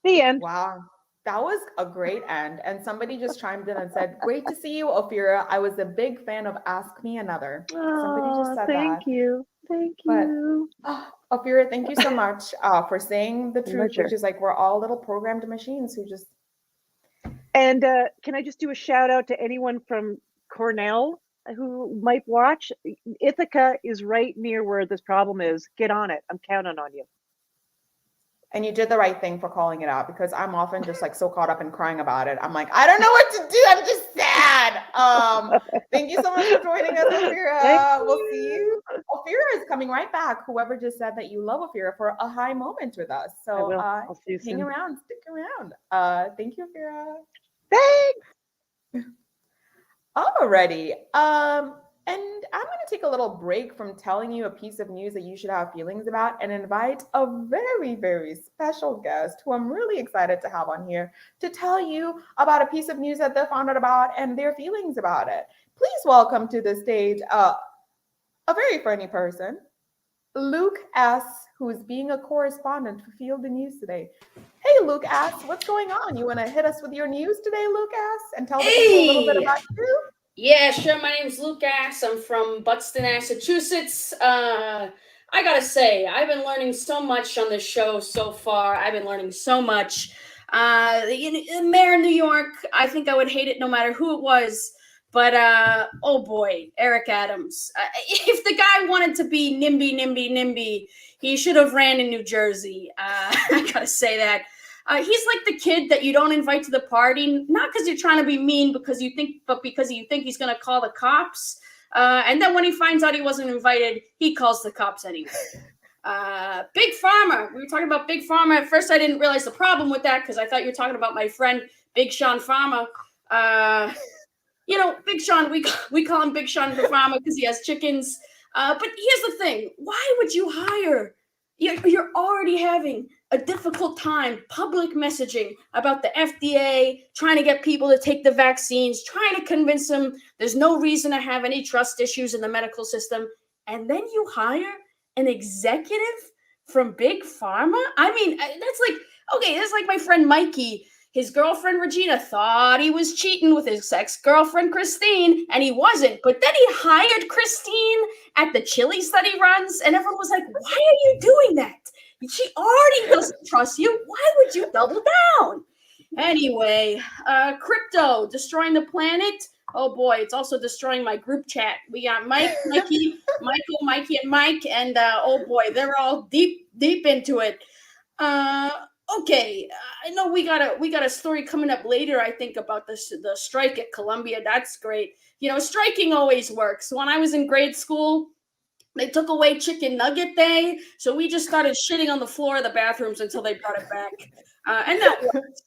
The end. Wow. That was a great end. And somebody just chimed in and said, great to see you, Ophira. I was a big fan of Ask Me Another. Somebody just Oh, said thank that. you. Thank But you. Ophira, thank you so much for saying the truth, Pleasure. which is like we're all little programmed machines who just. And can I just do a shout out to anyone from Cornell who might watch? Ithaca is right near where this problem is. Get on it. I'm counting on you. And you did the right thing for calling it out, because I'm often just like so caught up in crying about it. I'm like, I don't know what to do. I'm just sad. Thank you so much for joining us, Ophira. We'll see you. Ophira is coming right back. Whoever just said that you love Ophira, for a high moment with us. So I'll see you hang soon. around, stick around. Thank you, Ophira. Thanks. Alrighty. And I'm going to take a little break from telling you a piece of news that you should have feelings about and invite a very, very special guest who I'm really excited to have on here to tell you about a piece of news that they found out about and their feelings about it. Please welcome to the stage a very funny person, Luke S., who is being a correspondent for Field the News today. Hey, Luke S., what's going on? You want to hit us with your news today, Luke S., and tell the people a little bit about you? Yeah, sure. My name's Lucas. I'm from Buxton, Massachusetts. I gotta say, I've been learning so much on this show so far. I've been learning so much. The mayor of New York, I think I would hate it no matter who it was. But, oh boy, Eric Adams. If the guy wanted to be NIMBY, he should have ran in New Jersey. I gotta say that. He's like the kid that you don't invite to the party, not because you're trying to be mean, but because you think he's going to call the cops. And then when he finds out he wasn't invited, he calls the cops anyway. Big Pharma. We were talking about Big Pharma. At first, I didn't realize the problem with that because I thought you were talking about my friend Big Sean Pharma. Big Sean, we call him Big Sean Pharma because he has chickens. But here's the thing. Why would you hire? You're already having a difficult time public messaging about the FDA, trying to get people to take the vaccines, trying to convince them there's no reason to have any trust issues in the medical system. And then you hire an executive from Big Pharma? I mean, that's like my friend Mikey. His girlfriend Regina thought he was cheating with his ex-girlfriend Christine, and he wasn't. But then he hired Christine at the Chili's that he runs, and everyone was like, why are you doing that? She already doesn't trust you. Why would you double down? Anyway, crypto destroying the planet. Oh boy, it's also destroying my group chat. We got Mikey, and Mike, and oh boy, they're all deep into it. Okay, I know we got a story coming up later, I think, about the strike at Columbia. That's great. Striking always works. When I was in grade school, they took away chicken nugget day, so we just started shitting on the floor of the bathrooms until they brought it back, and that worked.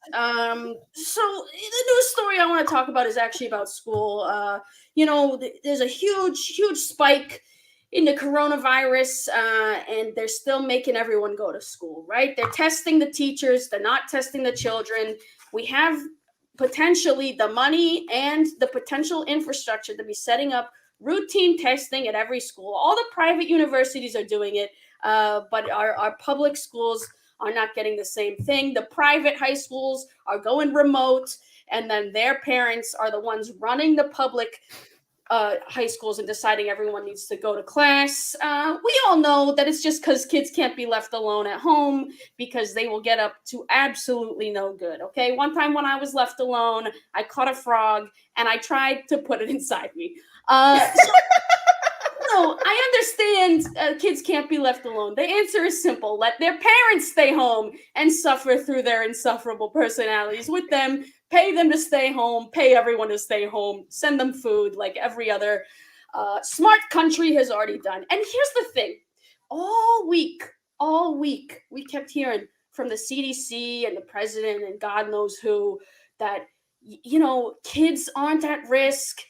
So the news story I want to talk about is actually about school. There's a huge spike in the coronavirus, and they're still making everyone go to school, right? They're testing the teachers. They're not testing the children. We have potentially the money and the potential infrastructure to be setting up routine testing at every school. All the private universities are doing it, but our public schools are not getting the same thing. The private high schools are going remote, and then their parents are the ones running the public high schools and deciding everyone needs to go to class. We all know that it's just because kids can't be left alone at home because they will get up to absolutely no good. Okay, one time when I was left alone, I caught a frog and I tried to put it inside me. No, I understand kids can't be left alone. The answer is simple. Let their parents stay home and suffer through their insufferable personalities with them. Pay them to stay home. Pay everyone to stay home. Send them food like every other smart country has already done. And here's the thing. All week, we kept hearing from the CDC and the president and God knows who that, kids aren't at risk.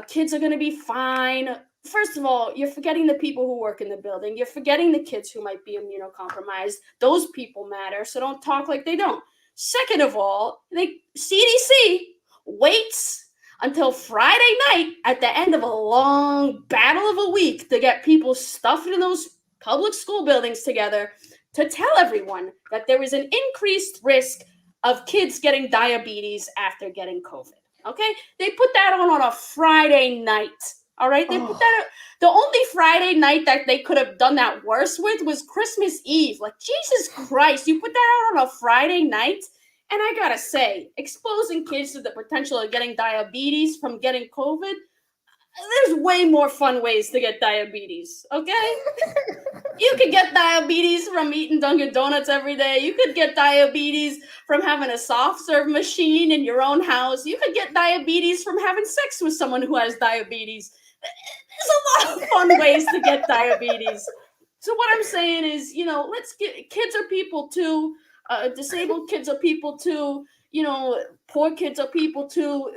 Kids are going to be fine. First of all, you're forgetting the people who work in the building. You're forgetting the kids who might be immunocompromised. Those people matter, so don't talk like they don't. Second of all, the CDC waits until Friday night at the end of a long battle of a week to get people stuffed in those public school buildings together to tell everyone that there is an increased risk of kids getting diabetes after getting COVID. Okay? They put that on a Friday night. All right? They put that the only Friday night that they could have done that worse with was Christmas Eve. Like, Jesus Christ, you put that out on a Friday night? And I gotta say, exposing kids to the potential of getting diabetes from getting COVID, there's way more fun ways to get diabetes, okay? You could get diabetes from eating Dunkin' Donuts every day. You could get diabetes from having a soft serve machine in your own house. You could get diabetes from having sex with someone who has diabetes. There's a lot of fun ways to get diabetes. So what I'm saying is, let's get, kids are people too. Disabled kids are people too. Poor kids are people too.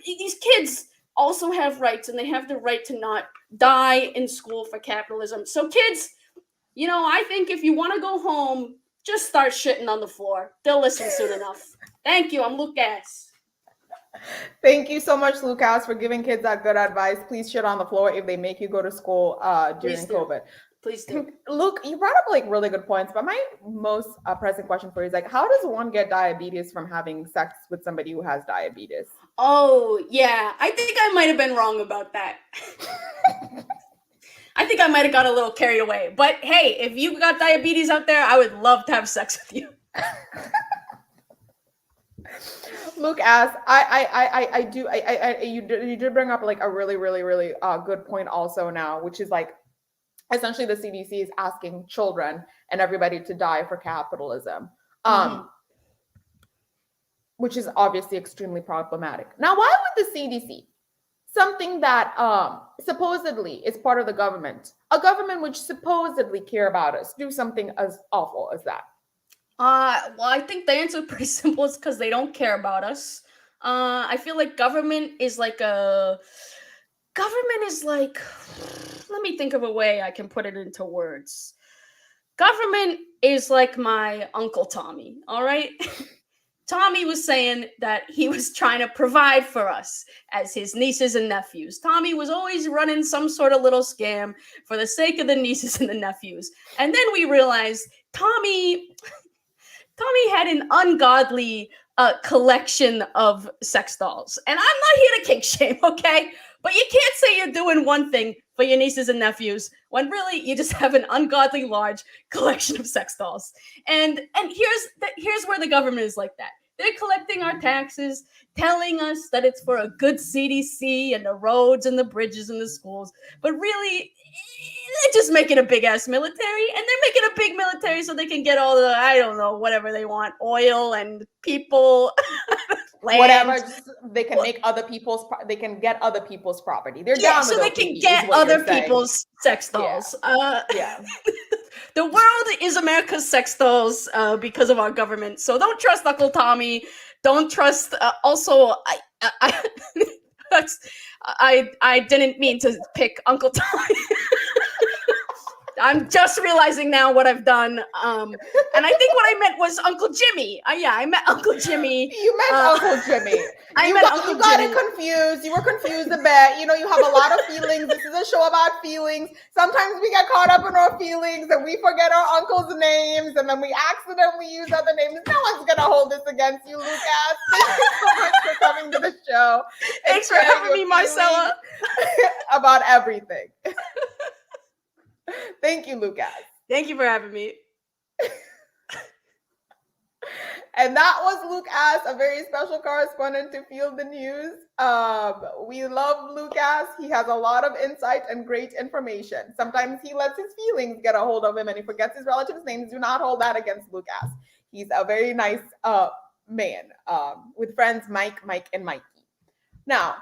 These kids also have rights, and they have the right to not die in school for capitalism. So kids, I think if you want to go home, just start shitting on the floor. They'll listen soon enough. Thank you. I'm Lucas. Thank you so much, Lucas, for giving kids that good advice. Please shit on the floor if they make you go to school during COVID. Please do. Luke, you brought up really good points, but my most pressing question for you is how does one get diabetes from having sex with somebody who has diabetes? Oh, yeah. I think I might have been wrong about that. I think I might have got a little carried away. But hey, if you got diabetes out there, I would love to have sex with you. Luke asks, you did bring up a really, really, really good point also now, which is essentially the CDC is asking children and everybody to die for capitalism, which is obviously extremely problematic. Now, why would the CDC, something that supposedly is part of the government, a government which supposedly care about us, do something as awful as that? Well, I think the answer is pretty simple. It's because they don't care about us. I feel like government is let me think of a way I can put it into words. Government is like my Uncle Tommy, all right? Tommy was saying that he was trying to provide for us as his nieces and nephews. Tommy was always running some sort of little scam for the sake of the nieces and the nephews. And then we realized Tommy had an ungodly collection of sex dolls. And I'm not here to kink shame, okay? But you can't say you're doing one thing for your nieces and nephews when really you just have an ungodly large collection of sex dolls. And here's where the government is like that. They're collecting our taxes, telling us that it's for a good CDC and the roads and the bridges and the schools. But really, they're just making a big-ass military, and they're making a big military so they can get all the, I don't know, whatever they want, oil and people, land. Whatever, they can make they can get other people's property. They're down so with they can get other people's sex dolls. Yeah. The world is America's sex dolls because of our government. So don't trust Uncle Tommy. Don't trust. I didn't mean to pick Uncle Tommy. I'm just realizing now what I've done. And I think what I meant was Uncle Jimmy. I meant Uncle Jimmy. You meant Uncle Jimmy. You got it confused. You were confused a bit. You have a lot of feelings. This is a show about feelings. Sometimes we get caught up in our feelings and we forget our uncle's names, and then we accidentally use other names. No one's going to hold this against you, Lucas. Thank you so much for coming to the show. Thanks for having me, Marcela. About everything. Thank you, Lucas. Thank you for having me. And that was Lucas, a very special correspondent to Field the News. We love Lucas. He has a lot of insight and great information. Sometimes he lets his feelings get a hold of him and he forgets his relatives' names. Do not hold that against Lucas. He's a very nice man with friends Mike, and Mikey. Now,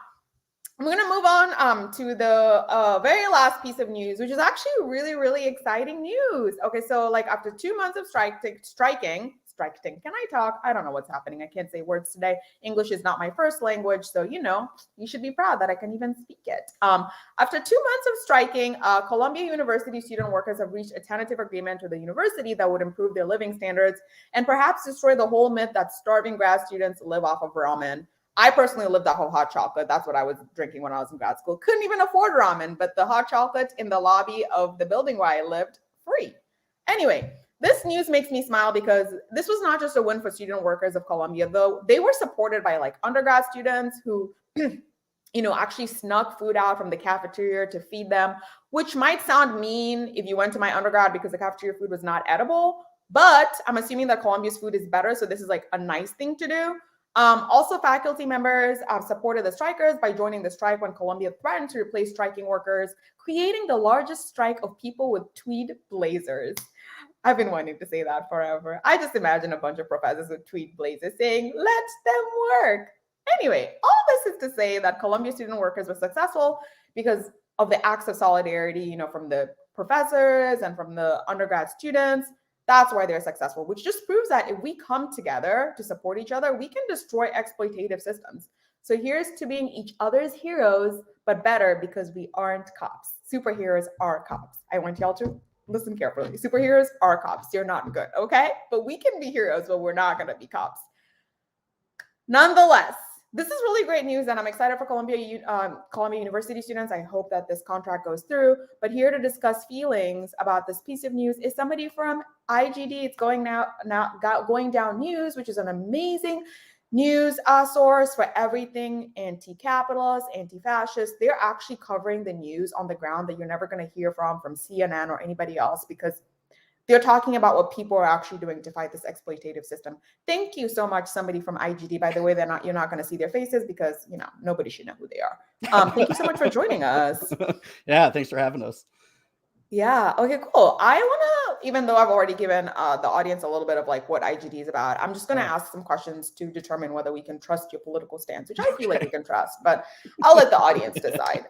I'm going to move on to the very last piece of news, which is actually really, really exciting news. Okay, so like after 2 months of striking, can I talk? I don't know what's happening. I can't say words today. English is not my first language, so you should be proud that I can even speak it. After 2 months of striking, Columbia University student workers have reached a tentative agreement with the university that would improve their living standards and perhaps destroy the whole myth that starving grad students live off of ramen. I personally lived off of hot chocolate. That's what I was drinking when I was in grad school. Couldn't even afford ramen, but the hot chocolate in the lobby of the building where I lived, free. Anyway, this news makes me smile because this was not just a win for student workers of Columbia, though they were supported by like undergrad students who, actually snuck food out from the cafeteria to feed them, which might sound mean if you went to my undergrad because the cafeteria food was not edible, but I'm assuming that Columbia's food is better. So this is like a nice thing to do. Also, faculty members supported the strikers by joining the strike when Columbia threatened to replace striking workers, creating the largest strike of people with tweed blazers. I've been wanting to say that forever. I just imagine a bunch of professors with tweed blazers saying, let them work. Anyway, all this is to say that Columbia student workers were successful because of the acts of solidarity, from the professors and from the undergrad students. That's why they're successful, which just proves that if we come together to support each other, we can destroy exploitative systems. So here's to being each other's heroes, but better because we aren't cops. Superheroes are cops. I want y'all to listen carefully. Superheroes are cops. You're not good, okay? But we can be heroes, but we're not going to be cops. Nonetheless, this is really great news, and I'm excited for Columbia University students. I hope that this contract goes through. But here to discuss feelings about this piece of news is somebody from IGD. It's going down news, which is an amazing news source for everything anti-capitalist, anti-fascist. They're actually covering the news on the ground that you're never going to hear from CNN or anybody else, because they're talking about what people are actually doing to fight this exploitative system. Thank you so much, somebody from IGD. By the way, you're not going to see their faces because nobody should know who they are. Thank you so much for joining us. Yeah, thanks for having us. Yeah. Okay, cool. I want to, even though I've already given the audience a little bit of like what IGD is about, I'm just going to ask some questions to determine whether we can trust your political stance, which I feel like we can trust, but I'll let the audience decide.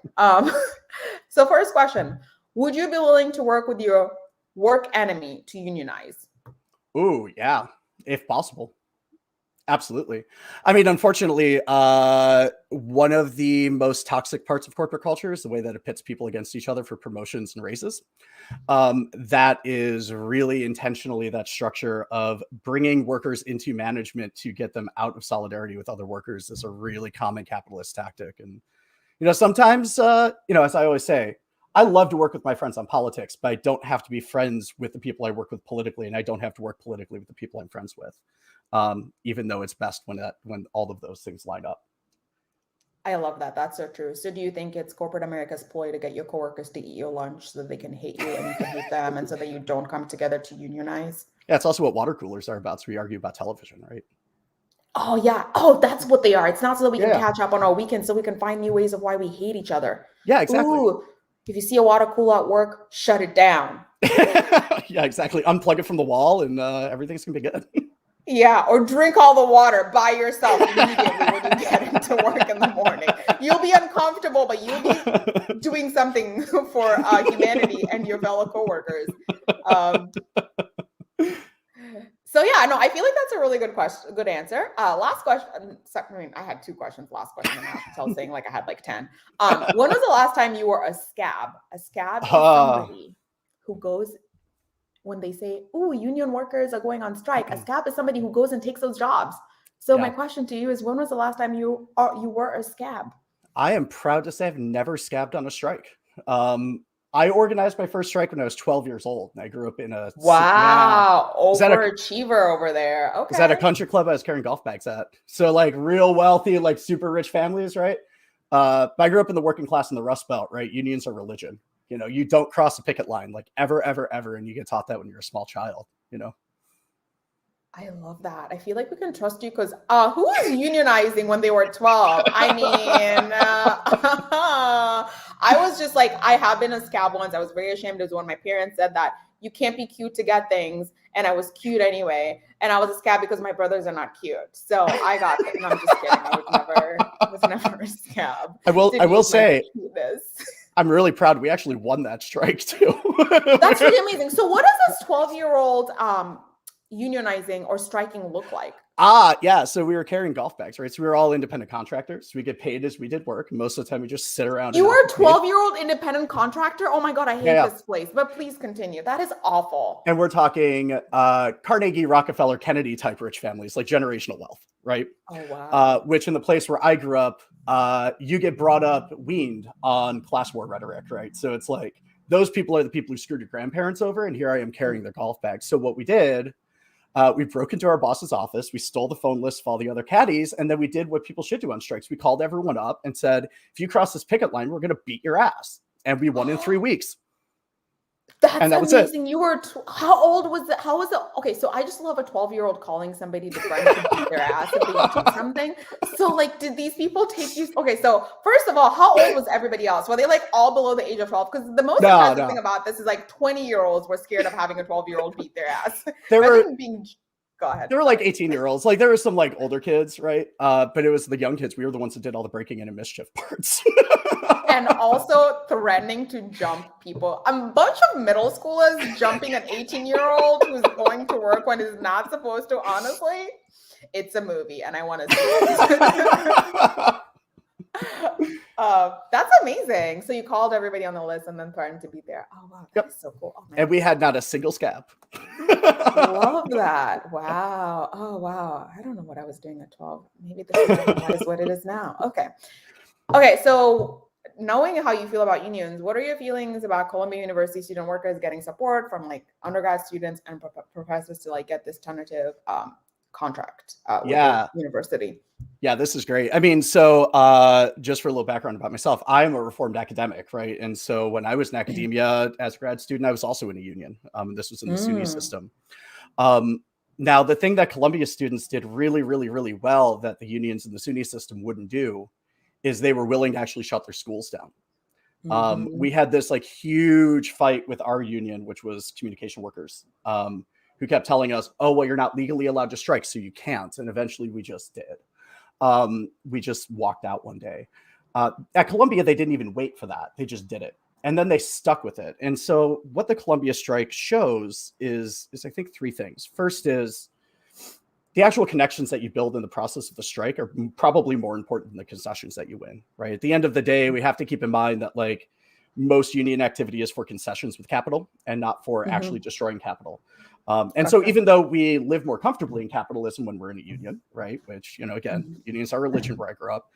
So first question, would you be willing to work with your work enemy to unionize? Ooh, yeah, if possible. Absolutely. I mean, unfortunately, one of the most toxic parts of corporate culture is the way that it pits people against each other for promotions and raises. That is really intentionally that structure of bringing workers into management to get them out of solidarity with other workers is a really common capitalist tactic. And, sometimes, as I always say, I love to work with my friends on politics, but I don't have to be friends with the people I work with politically, and I don't have to work politically with the people I'm friends with, even though it's best when all of those things line up. I love that. That's so true. So do you think it's corporate America's ploy to get your coworkers to eat your lunch so that they can hate you and you can hate them, and so that you don't come together to unionize? Yeah, it's also what water coolers are about. So we argue about television, right? Oh, yeah. Oh, that's what they are. It's not so that we can catch up on our weekends, so we can find new ways of why we hate each other. Yeah, exactly. Ooh, if you see a water cooler at work, shut it down. Yeah, exactly. Unplug it from the wall and everything's going to be good. Yeah, or drink all the water by yourself immediately when you get into work in the morning. You'll be uncomfortable, but you'll be doing something for humanity and your fellow coworkers. So yeah, no, I feel like that's a really good question, good answer. Last question. I mean, I had 2 questions. Last question, and I was saying like I had like 10. When was the last time you were a scab? A scab is somebody who goes when they say, "Ooh, union workers are going on strike." A scab is somebody who goes and takes those jobs. So my question to you is, when was the last time you were a scab? I am proud to say I've never scabbed on a strike. I organized my first strike when I was 12 years old. And I grew up in a overachiever over there. Okay. Is that a country club I was carrying golf bags at? So like real wealthy, like super rich families, right? But I grew up in the working class in the Rust Belt, right? Unions are religion. You don't cross a picket line like ever, ever, ever. And you get taught that when you're a small child, I love that. I feel like we can trust you because who was unionizing when they were 12? I mean, I was just like, I have been a scab once. I was very ashamed. It was when my parents said that you can't be cute to get things. And I was cute anyway. And I was a scab because my brothers are not cute. So I got it. No, I'm just kidding. I was never a scab. I will say, cuteness. I'm really proud we actually won that strike too. That's really amazing. So what does this 12-year-old unionizing or striking look like? Yeah. So we were carrying golf bags, right? So we were all independent contractors. We get paid as we did work. Most of the time we just sit around. You were a 12-year-old independent contractor? Oh my God, I hate this place. But please continue. That is awful. And we're talking Carnegie, Rockefeller, Kennedy type rich families, like generational wealth, right? Oh, wow. Which in the place where I grew up, you get brought up, weaned on class war rhetoric, right? So it's like, those people are the people who screwed your grandparents over, and here I am carrying their golf bags. So what we did, we broke into our boss's office, we stole the phone list of all the other caddies, and then we did what people should do on strikes. We called everyone up and said, if you cross this picket line, we're going to beat your ass. And we won in 3 weeks. That's and that amazing. Was it. You were, how old was it? How was it? Okay, so I just love a 12-year-old calling somebody to friend to beat their ass if they do something. So like, did these people take you? Okay, so first of all, how old was everybody else? Were they like all below the age of 12? Because the most impressive thing about this is like 20-year-olds were scared of having a 12-year-old beat their ass. Go ahead. There were like 18-year-olds. Like there were some like older kids, right? But it was the young kids. We were the ones that did all the breaking in and mischief parts. And also threatening to jump people. A bunch of middle schoolers jumping an 18-year-old who's going to work when he's not supposed to, honestly. It's a movie and I want to see it. That's amazing. So you called everybody on the list and then threatened to be there. Oh, wow. That's so cool. Oh, and we had not a single scab. Love that. Wow. Oh, wow. I don't know what I was doing at 12. Maybe this is what it is now. Okay. Okay. So knowing how you feel about unions, what are your feelings about Columbia University student workers getting support from like undergrad students and professors to like get this tentative contract with the university? Yeah, this is great. I mean, so just for a little background about myself, I'm a reformed academic, right? And so when I was in academia as a grad student, I was also in a union. This was in the SUNY system. Now, the thing that Columbia students did really, really, really well that the unions in the SUNY system wouldn't do is they were willing to actually shut their schools down. We had this like huge fight with our union, which was communication workers, who kept telling us, oh, well, you're not legally allowed to strike, so you can't. And eventually we just did. We just walked out one day. At Columbia, they didn't even wait for that. They just did it. And then they stuck with it. And so what the Columbia strike shows is I think 3 things. First is the actual connections that you build in the process of the strike are probably more important than the concessions that you win, right? At the end of the day, we have to keep in mind that like most union activity is for concessions with capital and not for actually destroying capital. And so even though we live more comfortably in capitalism when we're in a union, right? Which, you know, again, unions are religion where I grew up.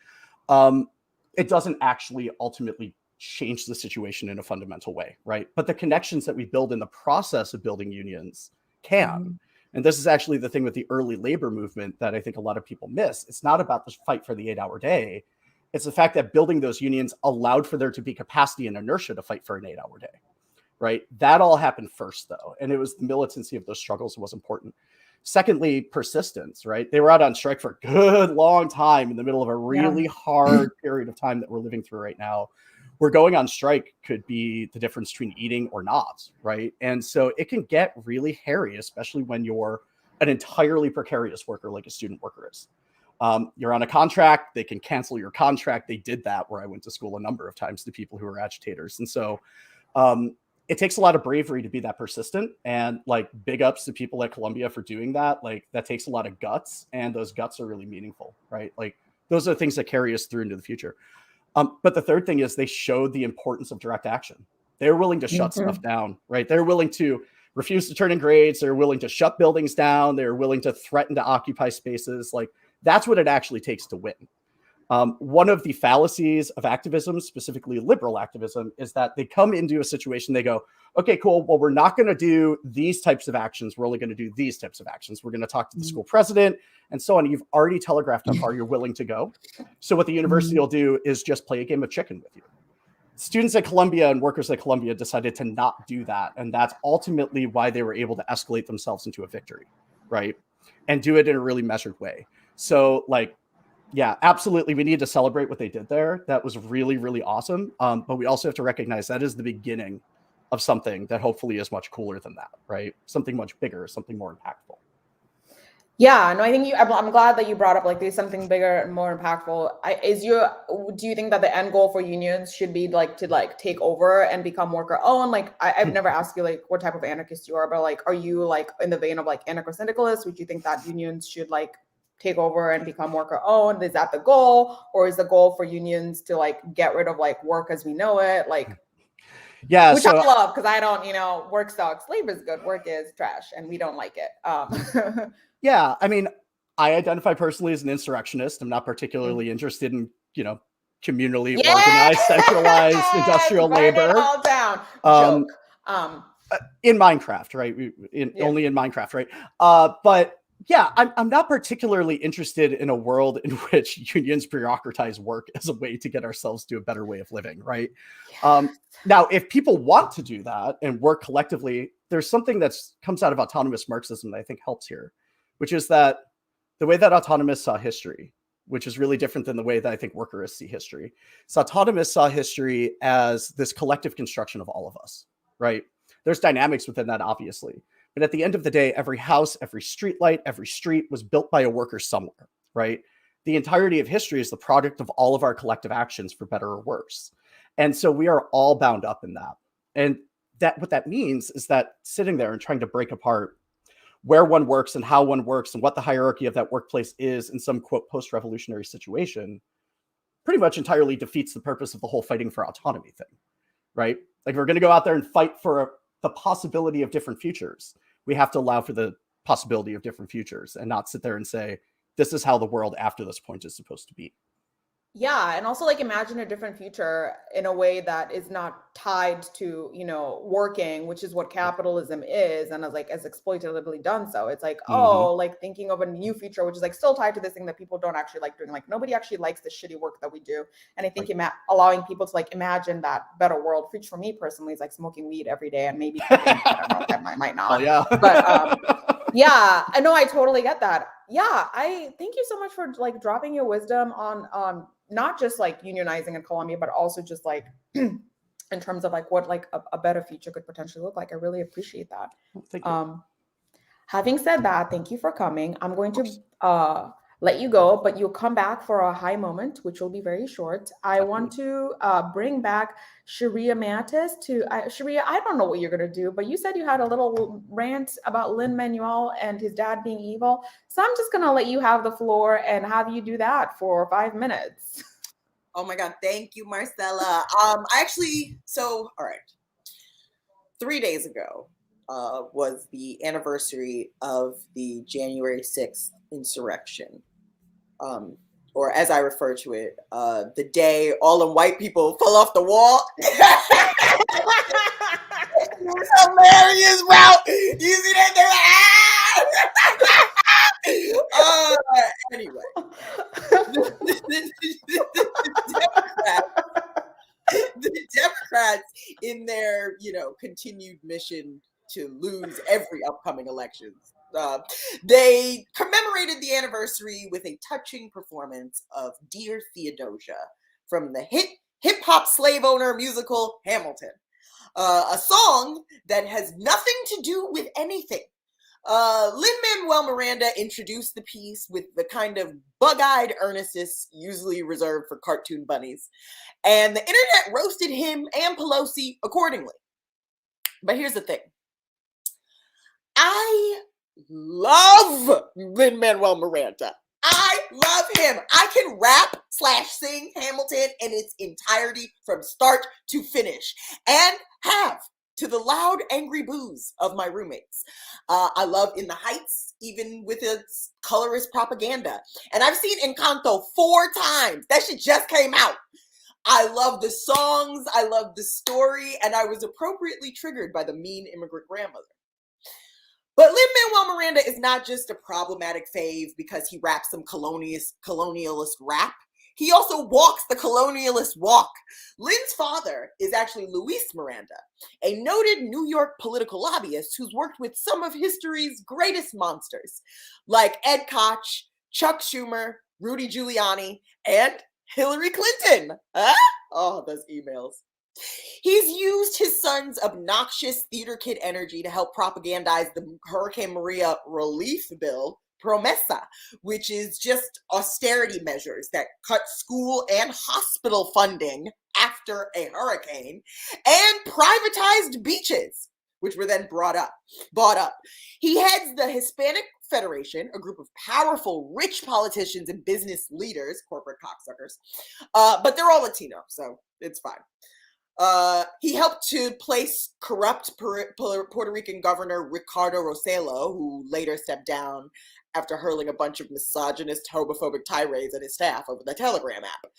It doesn't actually ultimately change the situation in a fundamental way, right? But the connections that we build in the process of building unions can. And this is actually the thing with the early labor movement that I think a lot of people miss. It's not about the fight for the 8-hour day. It's the fact that building those unions allowed for there to be capacity and inertia to fight for an 8-hour day, right? That all happened first, though. And it was the militancy of those struggles that was important. Secondly, persistence, right? They were out on strike for a good long time in the middle of a really hard period of time that we're living through right now. Where going on strike could be the difference between eating or not, right? And so it can get really hairy, especially when you're an entirely precarious worker like a student worker is. You're on a contract, they can cancel your contract. They did that where I went to school a number of times to people who are agitators. And so it takes a lot of bravery to be that persistent, and like big ups to people at Columbia for doing that. Like that takes a lot of guts, and those guts are really meaningful, right? Like those are the things that carry us through into the future. But the third thing is they showed the importance of direct action. They're willing to shut stuff down, right? They're willing to refuse to turn in grades. They're willing to shut buildings down. They're willing to threaten to occupy spaces. Like that's what it actually takes to win. One of the fallacies of activism, specifically liberal activism, is that they come into a situation, they go, okay, cool. Well, we're not going to do these types of actions. We're only going to do these types of actions. We're going to talk to the school president and so on. You've already telegraphed how far you're willing to go. So what the university will do is just play a game of chicken with you. Students at Columbia and workers at Columbia decided to not do that. And that's ultimately why they were able to escalate themselves into a victory, right? And do it in a really measured way. So like, yeah, absolutely. We need to celebrate what they did there. That was really, really awesome. But we also have to recognize that is the beginning of something that hopefully is much cooler than that, right? Something much bigger, something more impactful. Yeah, no, I think I'm glad that you brought up like there's something bigger and more impactful. Do you think that the end goal for unions should be like to like take over and become worker owned? Like I've never asked you like what type of anarchist you are, but like are you like in the vein of like anarcho-syndicalists? Would you think that unions should like take over and become worker owned? Is that the goal, or is the goal for unions to like get rid of like work as we know it? Like yeah, which I love because I don't, work sucks. Labor is good. Work is trash, and we don't like it. Yeah, I mean, I identify personally as an insurrectionist. I'm not particularly interested in, communally organized, centralized industrial labor. All down. Joke. Joke. In Minecraft, right? Only in Minecraft, right? But yeah, I'm not particularly interested in a world in which unions bureaucratize work as a way to get ourselves to a better way of living, right? Now, if people want to do that and work collectively, there's something that comes out of autonomous Marxism that I think helps here, which is that the way that autonomists saw history, which is really different than the way that I think workerists see history. So autonomists saw history as this collective construction of all of us, right? There's dynamics within that, obviously. But at the end of the day, every house, every street light, every street was built by a worker somewhere, right? The entirety of history is the product of all of our collective actions, for better or worse. And so we are all bound up in that. And what that means is that sitting there and trying to break apart where one works and how one works and what the hierarchy of that workplace is in some, quote, post-revolutionary situation pretty much entirely defeats the purpose of the whole fighting for autonomy thing, right? Like, if we're going to go out there and fight for the possibility of different futures, we have to allow for the possibility of different futures and not sit there and say, this is how the world after this point is supposed to be. Yeah, and also like imagine a different future in a way that is not tied to, working, which is what capitalism is, and as exploitatively done so. It's like, like thinking of a new future, which is like still tied to this thing that people don't actually like doing. Like nobody actually likes the shitty work that we do. And I think allowing people to like imagine that better world, which for me personally is like smoking weed every day and maybe I don't know, I might not. Oh, yeah. But yeah, I know, I totally get that. Yeah, I thank you so much for like dropping your wisdom on not just like unionizing in Colombia, but also just like in terms of like what like a better future could potentially look like. I really appreciate that. Thank you. Having said that, thank you for coming. I'm going to let you go, but you'll come back for a high moment, which will be very short. I want to bring back Sheria Mattis to Sheria. I don't know what you're going to do, but you said you had a little rant about Lin-Manuel and his dad being evil. So I'm just going to let you have the floor and have you do that for 5 minutes. Oh my God. Thank you, Marcela. All right. 3 days ago was the anniversary of the January 6th insurrection. Or as I refer to it, the day all the white people fell off the wall. Hilarious, bro. You see that? Anyway, the Democrats, in their continued mission to lose every upcoming elections, they commemorated the anniversary with a touching performance of Dear Theodosia from the hip-hop slave owner musical Hamilton, a song that has nothing to do with anything. Lin-Manuel Miranda introduced the piece with the kind of bug-eyed earnestness usually reserved for cartoon bunnies, and the internet roasted him and Pelosi accordingly. But here's the thing. I love Lin-Manuel Miranda. I love him. I can rap/sing Hamilton in its entirety from start to finish, and have to the loud, angry boos of my roommates. I love In the Heights, even with its colorist propaganda. And I've seen Encanto 4 times. That shit just came out. I love the songs. I love the story. And I was appropriately triggered by the mean immigrant grandmother. But Lin-Manuel Miranda is not just a problematic fave because he raps some colonialist rap. He also walks the colonialist walk. Lin's father is actually Luis Miranda, a noted New York political lobbyist who's worked with some of history's greatest monsters, like Ed Koch, Chuck Schumer, Rudy Giuliani, and Hillary Clinton. Huh? Oh, those emails. He's used his son's obnoxious theater kid energy to help propagandize the Hurricane Maria relief bill, Promesa, which is just austerity measures that cut school and hospital funding after a hurricane, and privatized beaches, which were then bought up. He heads the Hispanic Federation, a group of powerful, rich politicians and business leaders, corporate cocksuckers, but they're all Latino, so it's fine. He helped to place corrupt Puerto Rican governor Ricardo Rossello, who later stepped down after hurling a bunch of misogynist, homophobic tirades at his staff over the Telegram app.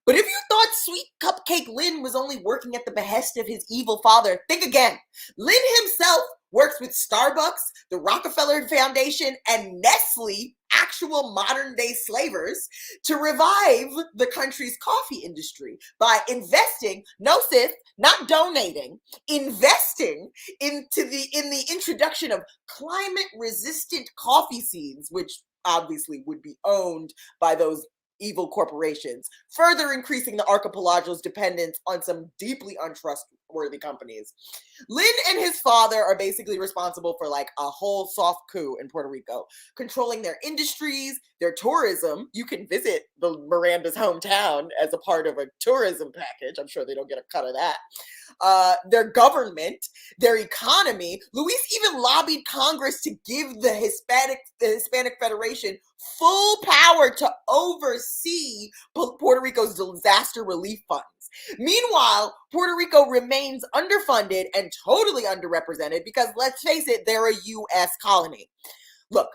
But if you thought Sweet Cupcake Lynn was only working at the behest of his evil father, think again. Lynn himself works with Starbucks, the Rockefeller Foundation, and Nestle, actual modern-day slavers, to revive the country's coffee industry by investing, no sis, not donating, investing in the introduction of climate-resistant coffee seeds, which obviously would be owned by those evil corporations, further increasing the archipelago's dependence on some deeply untrustworthy companies. Lynn and his father are basically responsible for like a whole soft coup in Puerto Rico, controlling their industries, their tourism. You can visit the Miranda's hometown as a part of a tourism package. I'm sure they don't get a cut of that. Their government, their economy. Luis even lobbied Congress to give the Hispanic Federation full power to oversee Puerto Rico's disaster relief funds. Meanwhile, Puerto Rico remains underfunded and totally underrepresented because, let's face it, they're a U.S. colony. Look,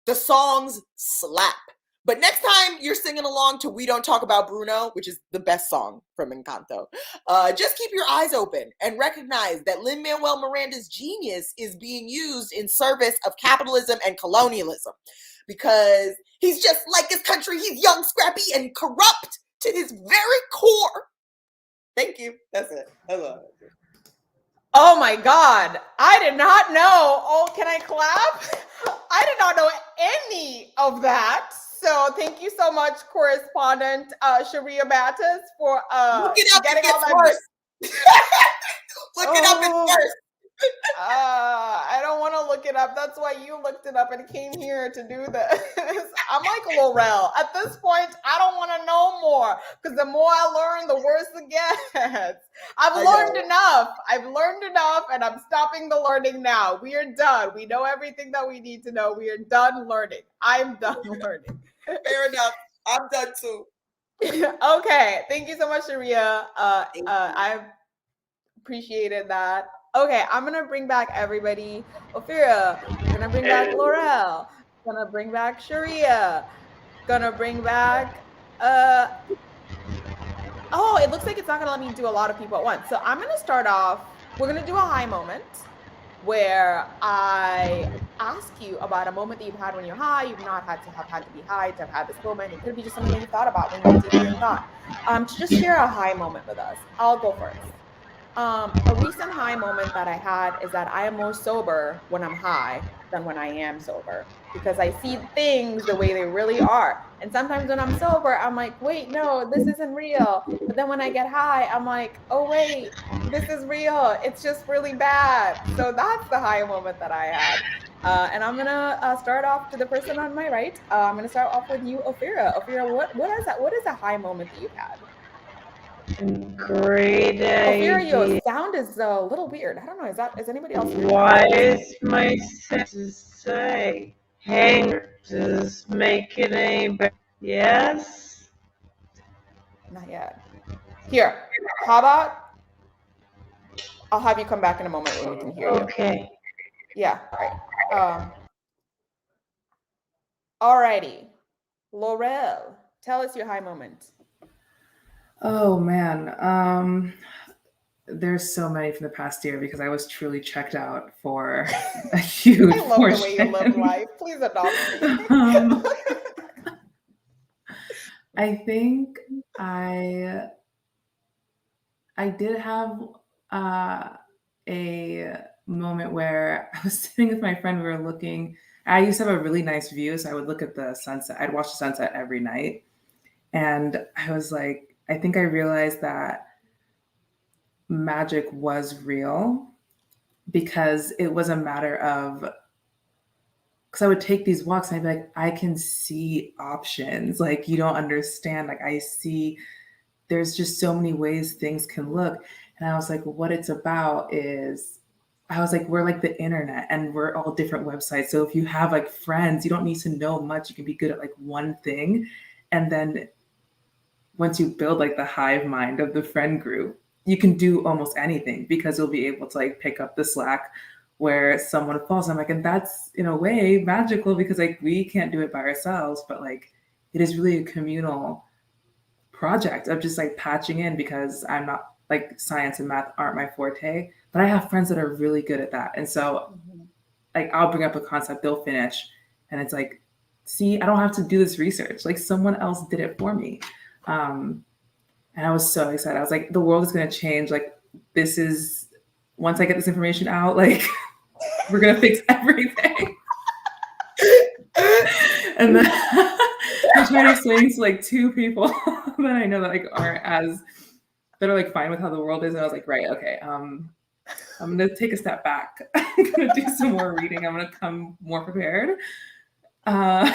the songs slap. But next time you're singing along to We Don't Talk About Bruno, which is the best song from Encanto, just keep your eyes open and recognize that Lin-Manuel Miranda's genius is being used in service of capitalism and colonialism. Because he's just like his country. He's young, scrappy, and corrupt to his very core. Thank you. That's it. I love it. Oh my God. I did not know. Oh, can I clap? I did not know any of that. So thank you so much, correspondent Sheria Mattis, for Look it up, getting it all gets that. worse. Look it up, it's worse. I don't want to look it up. That's why you looked it up and came here to do this. I'm like Laurel. At this point, I don't want to know more because the more I learn, the worse it gets. I've learned enough, and I'm stopping the learning now. We are done. We know everything that we need to know. We are done learning. I'm done learning. Fair enough. I'm done too. Okay. Thank you so much, Sheria. I appreciated that. Okay, I'm gonna bring back everybody. Ophira, gonna bring back Laurel, gonna bring back Sheria, gonna bring back oh, it looks like it's not gonna let me do a lot of people at once. So I'm gonna start off, we're gonna do a high moment where I ask you about a moment that you've had when you're high. You've not had to be high to have had this moment. It could be just something that you thought about when you were deep in thought. To just share a high moment with us. I'll go first. A recent high moment that I had is that I am more sober when I'm high than when I am sober because I see things the way they really are. And sometimes when I'm sober, I'm like, wait, no, this isn't real. But then when I get high, I'm like, oh, wait, this is real. It's just really bad. So that's the high moment that I had. And I'm going to start off to the person on my right. I'm going to start off with you, Ophira. Ophira, what is that? What is a high moment that you've had? Great idea. Ophira, your sound is a little weird. I don't know. Is anybody else hearing Why that? is my senses say, hey, does make it any better? Yes? Not yet. Here, how about I'll have you come back in a moment when we can hear you. Okay. Yeah, all right. Alrighty. Laurel, tell us your high moment. Oh man. There's so many from the past year because I was truly checked out for a huge I love portion. the way you live life. Please adopt me. I think I did have a moment where I was sitting with my friend. We were looking. I used to have a really nice view, so I would look at the sunset. I'd watch the sunset every night, and I was like, I think I realized that magic was real, because it was a matter of, because I would take these walks and I'd be like, I can see options. Like, you don't understand. Like, I see there's just so many ways things can look. And I was like, what it's about is, I was like, we're like the internet and we're all different websites. So if you have like friends, you don't need to know much. You can be good at like one thing. And then once you build like the hive mind of the friend group, you can do almost anything, because you'll be able to like pick up the slack where someone falls. I'm like, and that's in a way magical, because like we can't do it by ourselves, but like it is really a communal project of just like patching in, because I'm not, like, science and math aren't my forte, but I have friends that are really good at that. And so like I'll bring up a concept, they'll finish, and it's like, see, I don't have to do this research. Like, someone else did it for me. And I was so excited. I was like, the world is going to change. Like, this is, once I get this information out, like, we're going to fix everything. And then I tried explaining to like 2 people that I know that like that are like fine with how the world is. And I was like, right, okay. I'm going to take a step back. I'm going to do some more reading. I'm going to come more prepared. But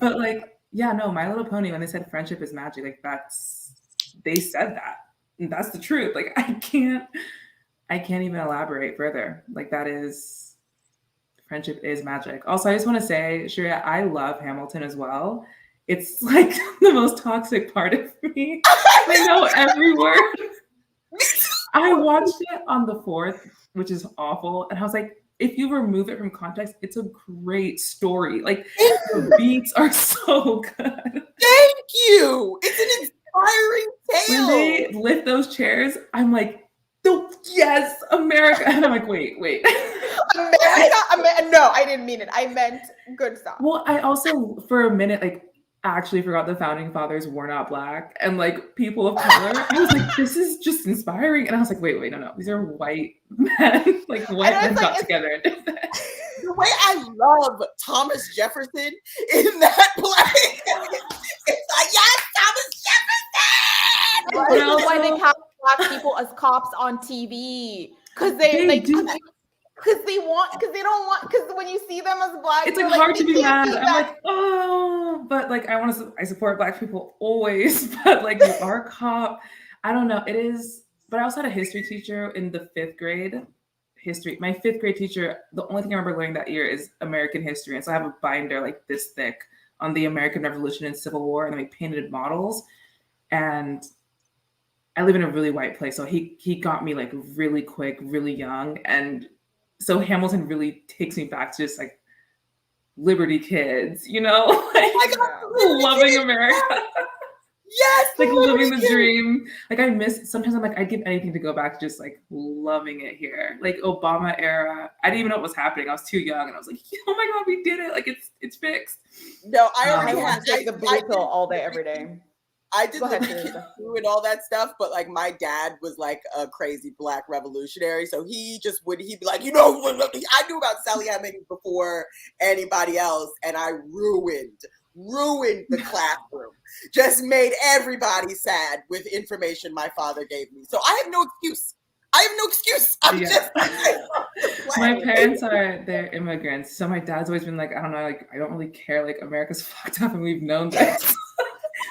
like, yeah, no, My Little Pony, when they said friendship is magic, like they said that. And that's the truth. Like, I can't even elaborate further. Like, that is, friendship is magic. Also, I just want to say, Sheria, I love Hamilton as well. It's like the most toxic part of me. I know every word. I watched it on the 4th, which is awful. And I was like, if you remove it from context, it's a great story. Like, the beats are so good. Thank you. It's an inspiring tale. When they lift those chairs, I'm like, yes, America. And I'm like, wait. America? No, I didn't mean it. I meant good stuff. Well, I also, for a minute, like, actually forgot the founding fathers were not Black and like people of color. I was like, this is just inspiring. And I was like, wait, no. These are white men. Like, white men got together and did that. The way I love Thomas Jefferson in that play. It's like, yes, Thomas Jefferson! That's why they have Black people as cops on TV. Because they do. Because they don't want, because when you see them as Black, it's like hard to be mad. I'm like, oh, but like, I support Black people always, but like, you are a cop. I don't know. It is, but I also had a history teacher in the 5th grade. My 5th grade teacher, the only thing I remember learning that year is American history. And so I have a binder like this thick on the American Revolution and Civil War, and then we painted models. And I live in a really white place. So he got me like really quick, really young. And so Hamilton really takes me back to just like Liberty Kids, you know, like loving America. Yes, like living the dream. Like, I miss, sometimes I'm like, I'd give anything to go back to just like loving it here. Like Obama era, I didn't even know what was happening. I was too young, and I was like, oh my God, we did it. Like, it's fixed. No, I already want to take the blue pill all day, every day. I did the and all that stuff, but like my dad was like a crazy Black revolutionary, so he'd be like, you know, I knew about Sally Hemings before anybody else, and I ruined the classroom. Just made everybody sad with information my father gave me. So I have no excuse. I'm just my parents they're immigrants, so my dad's always been like, I don't know, like, I don't really care, like, America's fucked up and we've known this.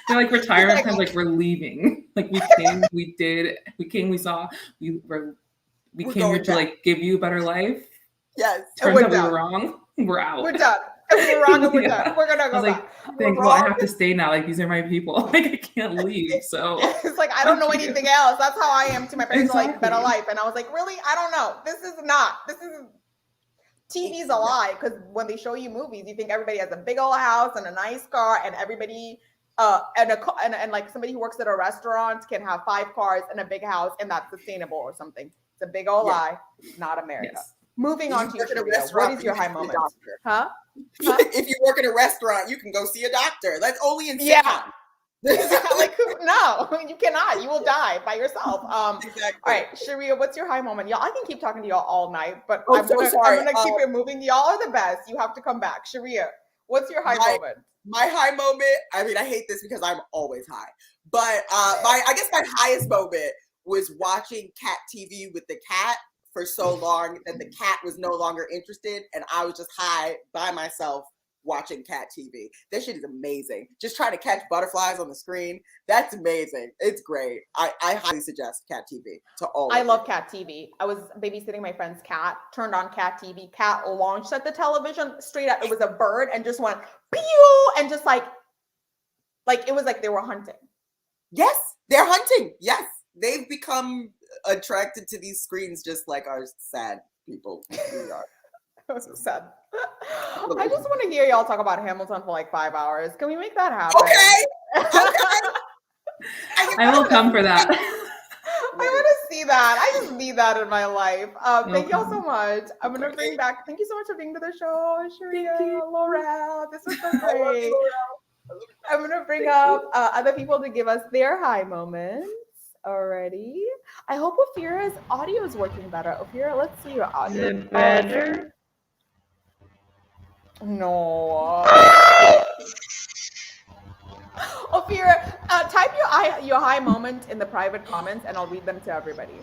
They're like, retirement times, like, we're leaving. Like, we came, we saw, we came here to like give you a better life. Yes. Turns out we were wrong. We're out. We're done. We're wrong and we're done. We're gonna go back. Thank God, I have to stay now. Like, these are my people. Like, I can't leave. So it's like, I don't know anything else. That's how I am to my parents. Like, better life. And I was like, really? I don't know. This is TV's a lie, because when they show you movies, you think everybody has a big old house and a nice car, and everybody and like somebody who works at a restaurant can have 5 cars and a big house, and that's sustainable or something. It's a big old lie. Not America. Yes. Moving on to your Sheria. What is your high moment? Huh? If you work in a restaurant, you can go see a doctor. That's only in sitcoms. Like, no, you cannot. You will die by yourself. Exactly. All right, Sheria, what's your high moment? Y'all, I can keep talking to y'all all night, but I'm gonna keep it moving. Y'all are the best. You have to come back. Sheria, what's your high moment? My high moment, I mean, I hate this because I'm always high, but I guess my highest moment was watching cat TV with the cat for so long that the cat was no longer interested, and I was just high by myself watching cat TV. That shit is amazing. Just trying to catch butterflies on the screen. That's amazing. It's great. I highly suggest cat TV to all. I love cat TV. I was babysitting my friend's cat, turned on cat TV, cat launched at the television straight up. It was a bird and just went pew and just like it was like they were hunting. Yes, they're hunting. Yes, they've become attracted to these screens just like our sad people we are. So sad. I just want to hear y'all talk about Hamilton for like 5 hours. Can we make that happen? Okay. I will come for that. I want to see that. I just need that in my life. Thank y'all so much. I'm going to bring back, thank you so much for being to the show, Sheria, Laurel. This was so great. I'm going to bring up other people to give us their high moments already. I hope Ophira's audio is working better. Ophira, let's see your audio. Is it better? No. Ophira, type your high moment in the private comments, and I'll read them to everybody.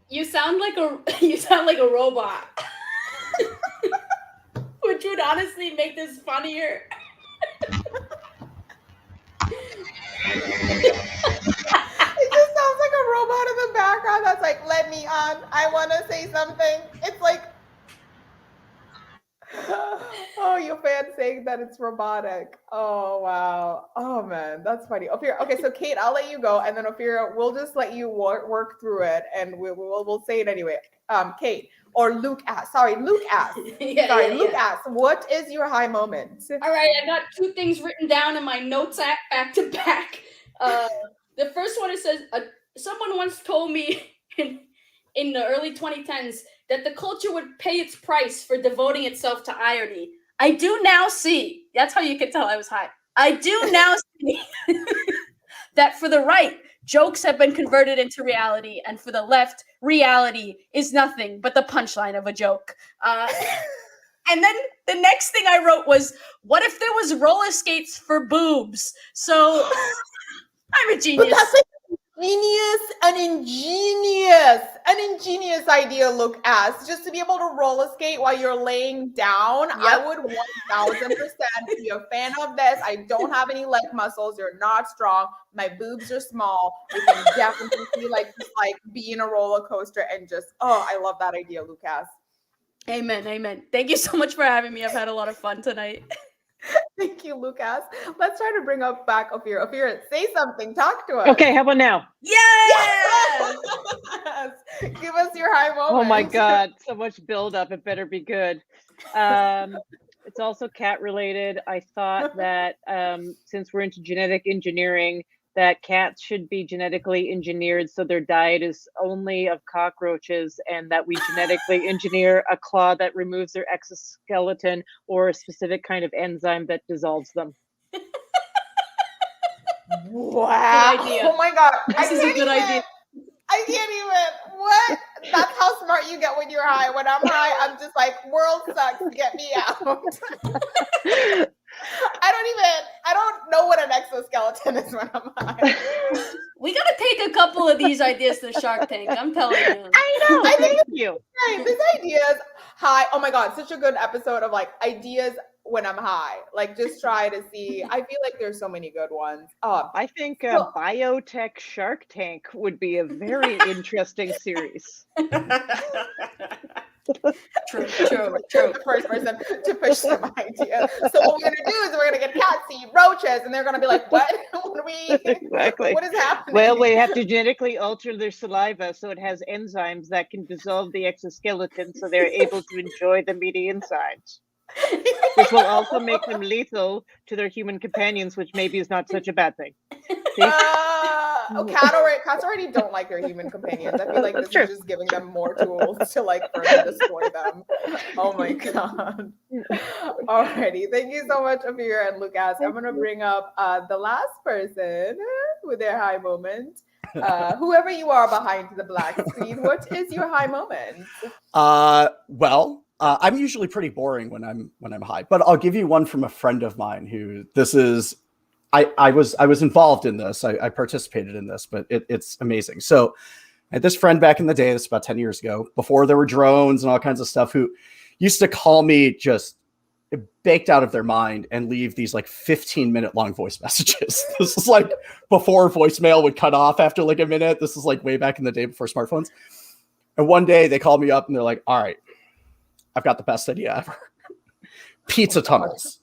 You sound like a robot, which would honestly make this funnier. It just sounds like a robot in the background that's like, "Let me on. I want to say something." It's like. Oh, your fan saying that it's robotic. Oh, wow. Oh, man, that's funny. Ophira, okay, so Kate, I'll let you go, and then Ophira, we'll just let you work through it, and we'll say it anyway. Kate, or Luke asked. Sorry, Luke asked. Luke asked, what is your high moment? All right, I got two things written down in my notes app back to back. The first one, it says, someone once told me in the early 2010s that the culture would pay its price for devoting itself to irony. I do now see, that's how you can tell I was high. I do now see that for the right, jokes have been converted into reality, and for the left, reality is nothing but the punchline of a joke. And then the next thing I wrote was, what if there was roller skates for boobs? So I'm a genius. But that's an ingenious idea, Luke asked. Just to be able to roller skate while you're laying down, yep. I would 1000% be a fan of this. I don't have any leg muscles. You're not strong. My boobs are small. You can definitely be in a roller coaster and just, I love that idea, Lucas. Amen. Thank you so much for having me. I've had a lot of fun tonight. Thank you, Lucas. Let's try to bring up back Ophira. Ophira, say something. Talk to us. Okay, how about now? Yes! Give us your high moment. Oh my God, so much buildup. It better be good. It's also cat related. I thought that since we're into genetic engineering, that cats should be genetically engineered so their diet is only of cockroaches, and that we genetically engineer a claw that removes their exoskeleton or a specific kind of enzyme that dissolves them. Wow. Good idea. Oh my God. This is a good idea. I can't even. What? That's how smart you get when you're high. When I'm high, I'm just like, world sucks. Get me out. I don't know what an exoskeleton is when I'm high. We got to take a couple of these ideas to Shark Tank. I'm telling you. I know. I think you. Right, this idea is high. Oh my God, such a good episode of ideas when I'm high. Just try to see. I feel like there's so many good ones. I think Biotech Shark Tank would be a very interesting series. True. The first person to push some ideas. So what we're gonna do is we're gonna get cats to eat roaches, and they're gonna be like, "What? Exactly. What is happening?" Well, we have to genetically alter their saliva so it has enzymes that can dissolve the exoskeleton, so they're able to enjoy the meaty insides. This will also make them lethal to their human companions, which maybe is not such a bad thing. Cats already don't like their human companions. I feel like this is just giving them more tools to further destroy them. Oh my God. Alrighty. Thank you so much, Ophira and Lucas. I'm gonna bring up the last person with their high moment. Whoever you are behind the black screen, what is your high moment? I'm usually pretty boring when I'm high, but I'll give you one from a friend of mine who this is I was involved in this. I participated in this, but it's amazing. So I had this friend back in the day, this is about 10 years ago, before there were drones and all kinds of stuff, who used to call me just baked out of their mind and leave these like 15-minute long voice messages. This is like before voicemail would cut off after like a minute. This is like way back in the day before smartphones. And one day they called me up and they're like, all right, I've got the best idea ever. Pizza tunnels.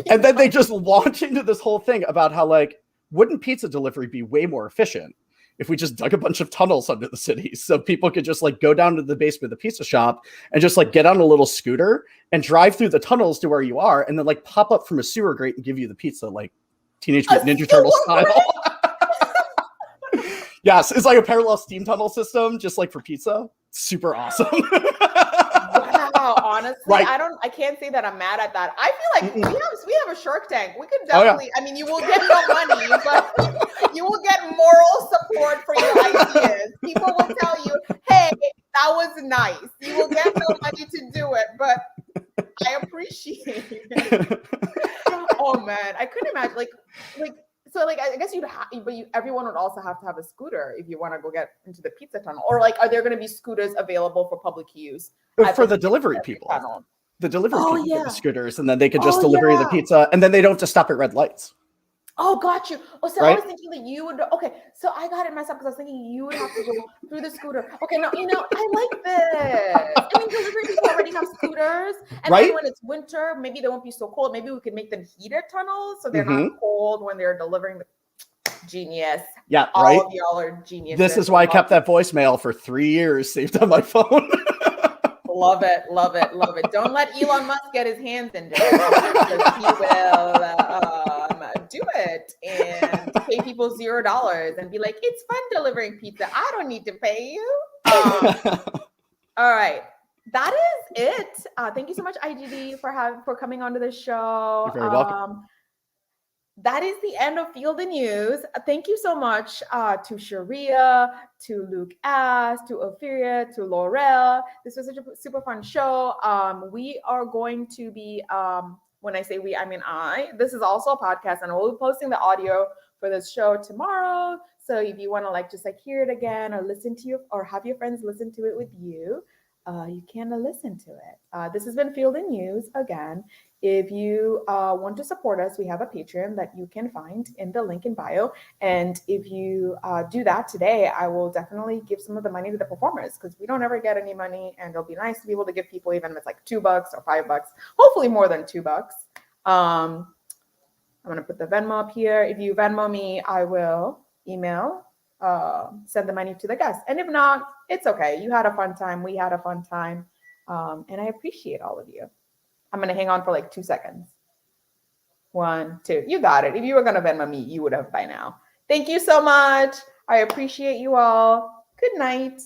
And then they just launch into this whole thing about how, like, wouldn't pizza delivery be way more efficient if we just dug a bunch of tunnels under the city so people could just like go down to the basement of the pizza shop and just like get on a little scooter and drive through the tunnels to where you are, and then like pop up from a sewer grate and give you the pizza like Teenage Mutant Ninja Turtle style. Yes, it's like a parallel steam tunnel system, just like for pizza. Super awesome. Wow, honestly, Right. I can't say that I'm mad at that. I feel like we have a Shark Tank. We could definitely, I mean, you will get no money, but you will get moral support for your ideas. People will tell you, hey, that was nice. You will get no money to do it, but I appreciate it. Oh man, I couldn't imagine so like I guess you'd have, but everyone would also have to have a scooter if you want to go get into the pizza tunnel. Or like, are there going to be scooters available for public use? For the delivery people. Tunnel? The delivery people yeah. get the scooters, and then they could just deliver you the pizza, and then they don't have to stop at red lights. Oh, got you. Oh, so Right? I was thinking that you would. Okay, so I got it messed up because I was thinking you would have to go through the scooter. Okay, no, I like this. I mean, delivery people already have scooters, and Right? then when it's winter, maybe they won't be so cold. Maybe we could make them heated tunnels so they're not cold when they're delivering the. Genius. Yeah, all right. Of y'all are geniuses. This is why I kept that voicemail for 3 years saved on my phone. Love it, love it, love it. Don't let Elon Musk get his hands into it, because he will do it and pay people $0 and be like, "It's fun delivering pizza. I don't need to pay you." All right, that is it. Thank you so much, IGD, for coming onto the show. You're very welcome. That is the end of Field the News. Thank you so much to Sheria, to Luke Ass, to Ophira, to Laurel. This was such a super fun show. We are going to be, when I say we, I mean I. This is also a podcast, and we'll be posting the audio for this show tomorrow. So if you want to like just like hear it again or listen to you or have your friends listen to it with you, you can listen to it. This has been Field the News again. If you want to support us, we have a Patreon that you can find in the link in bio. And if you do that today, I will definitely give some of the money to the performers because we don't ever get any money. And it'll be nice to be able to give people, even if it's like $2 or $5, hopefully more than $2. I'm going to put the Venmo up here. If you Venmo me, I will email, send the money to the guests. And if not, it's okay. You had a fun time. We had a fun time. And I appreciate all of you. I'm going to hang on for like 2 seconds. 1, 2. You got it. If you were going to Venmo me, you would have by now. Thank you so much. I appreciate you all. Good night.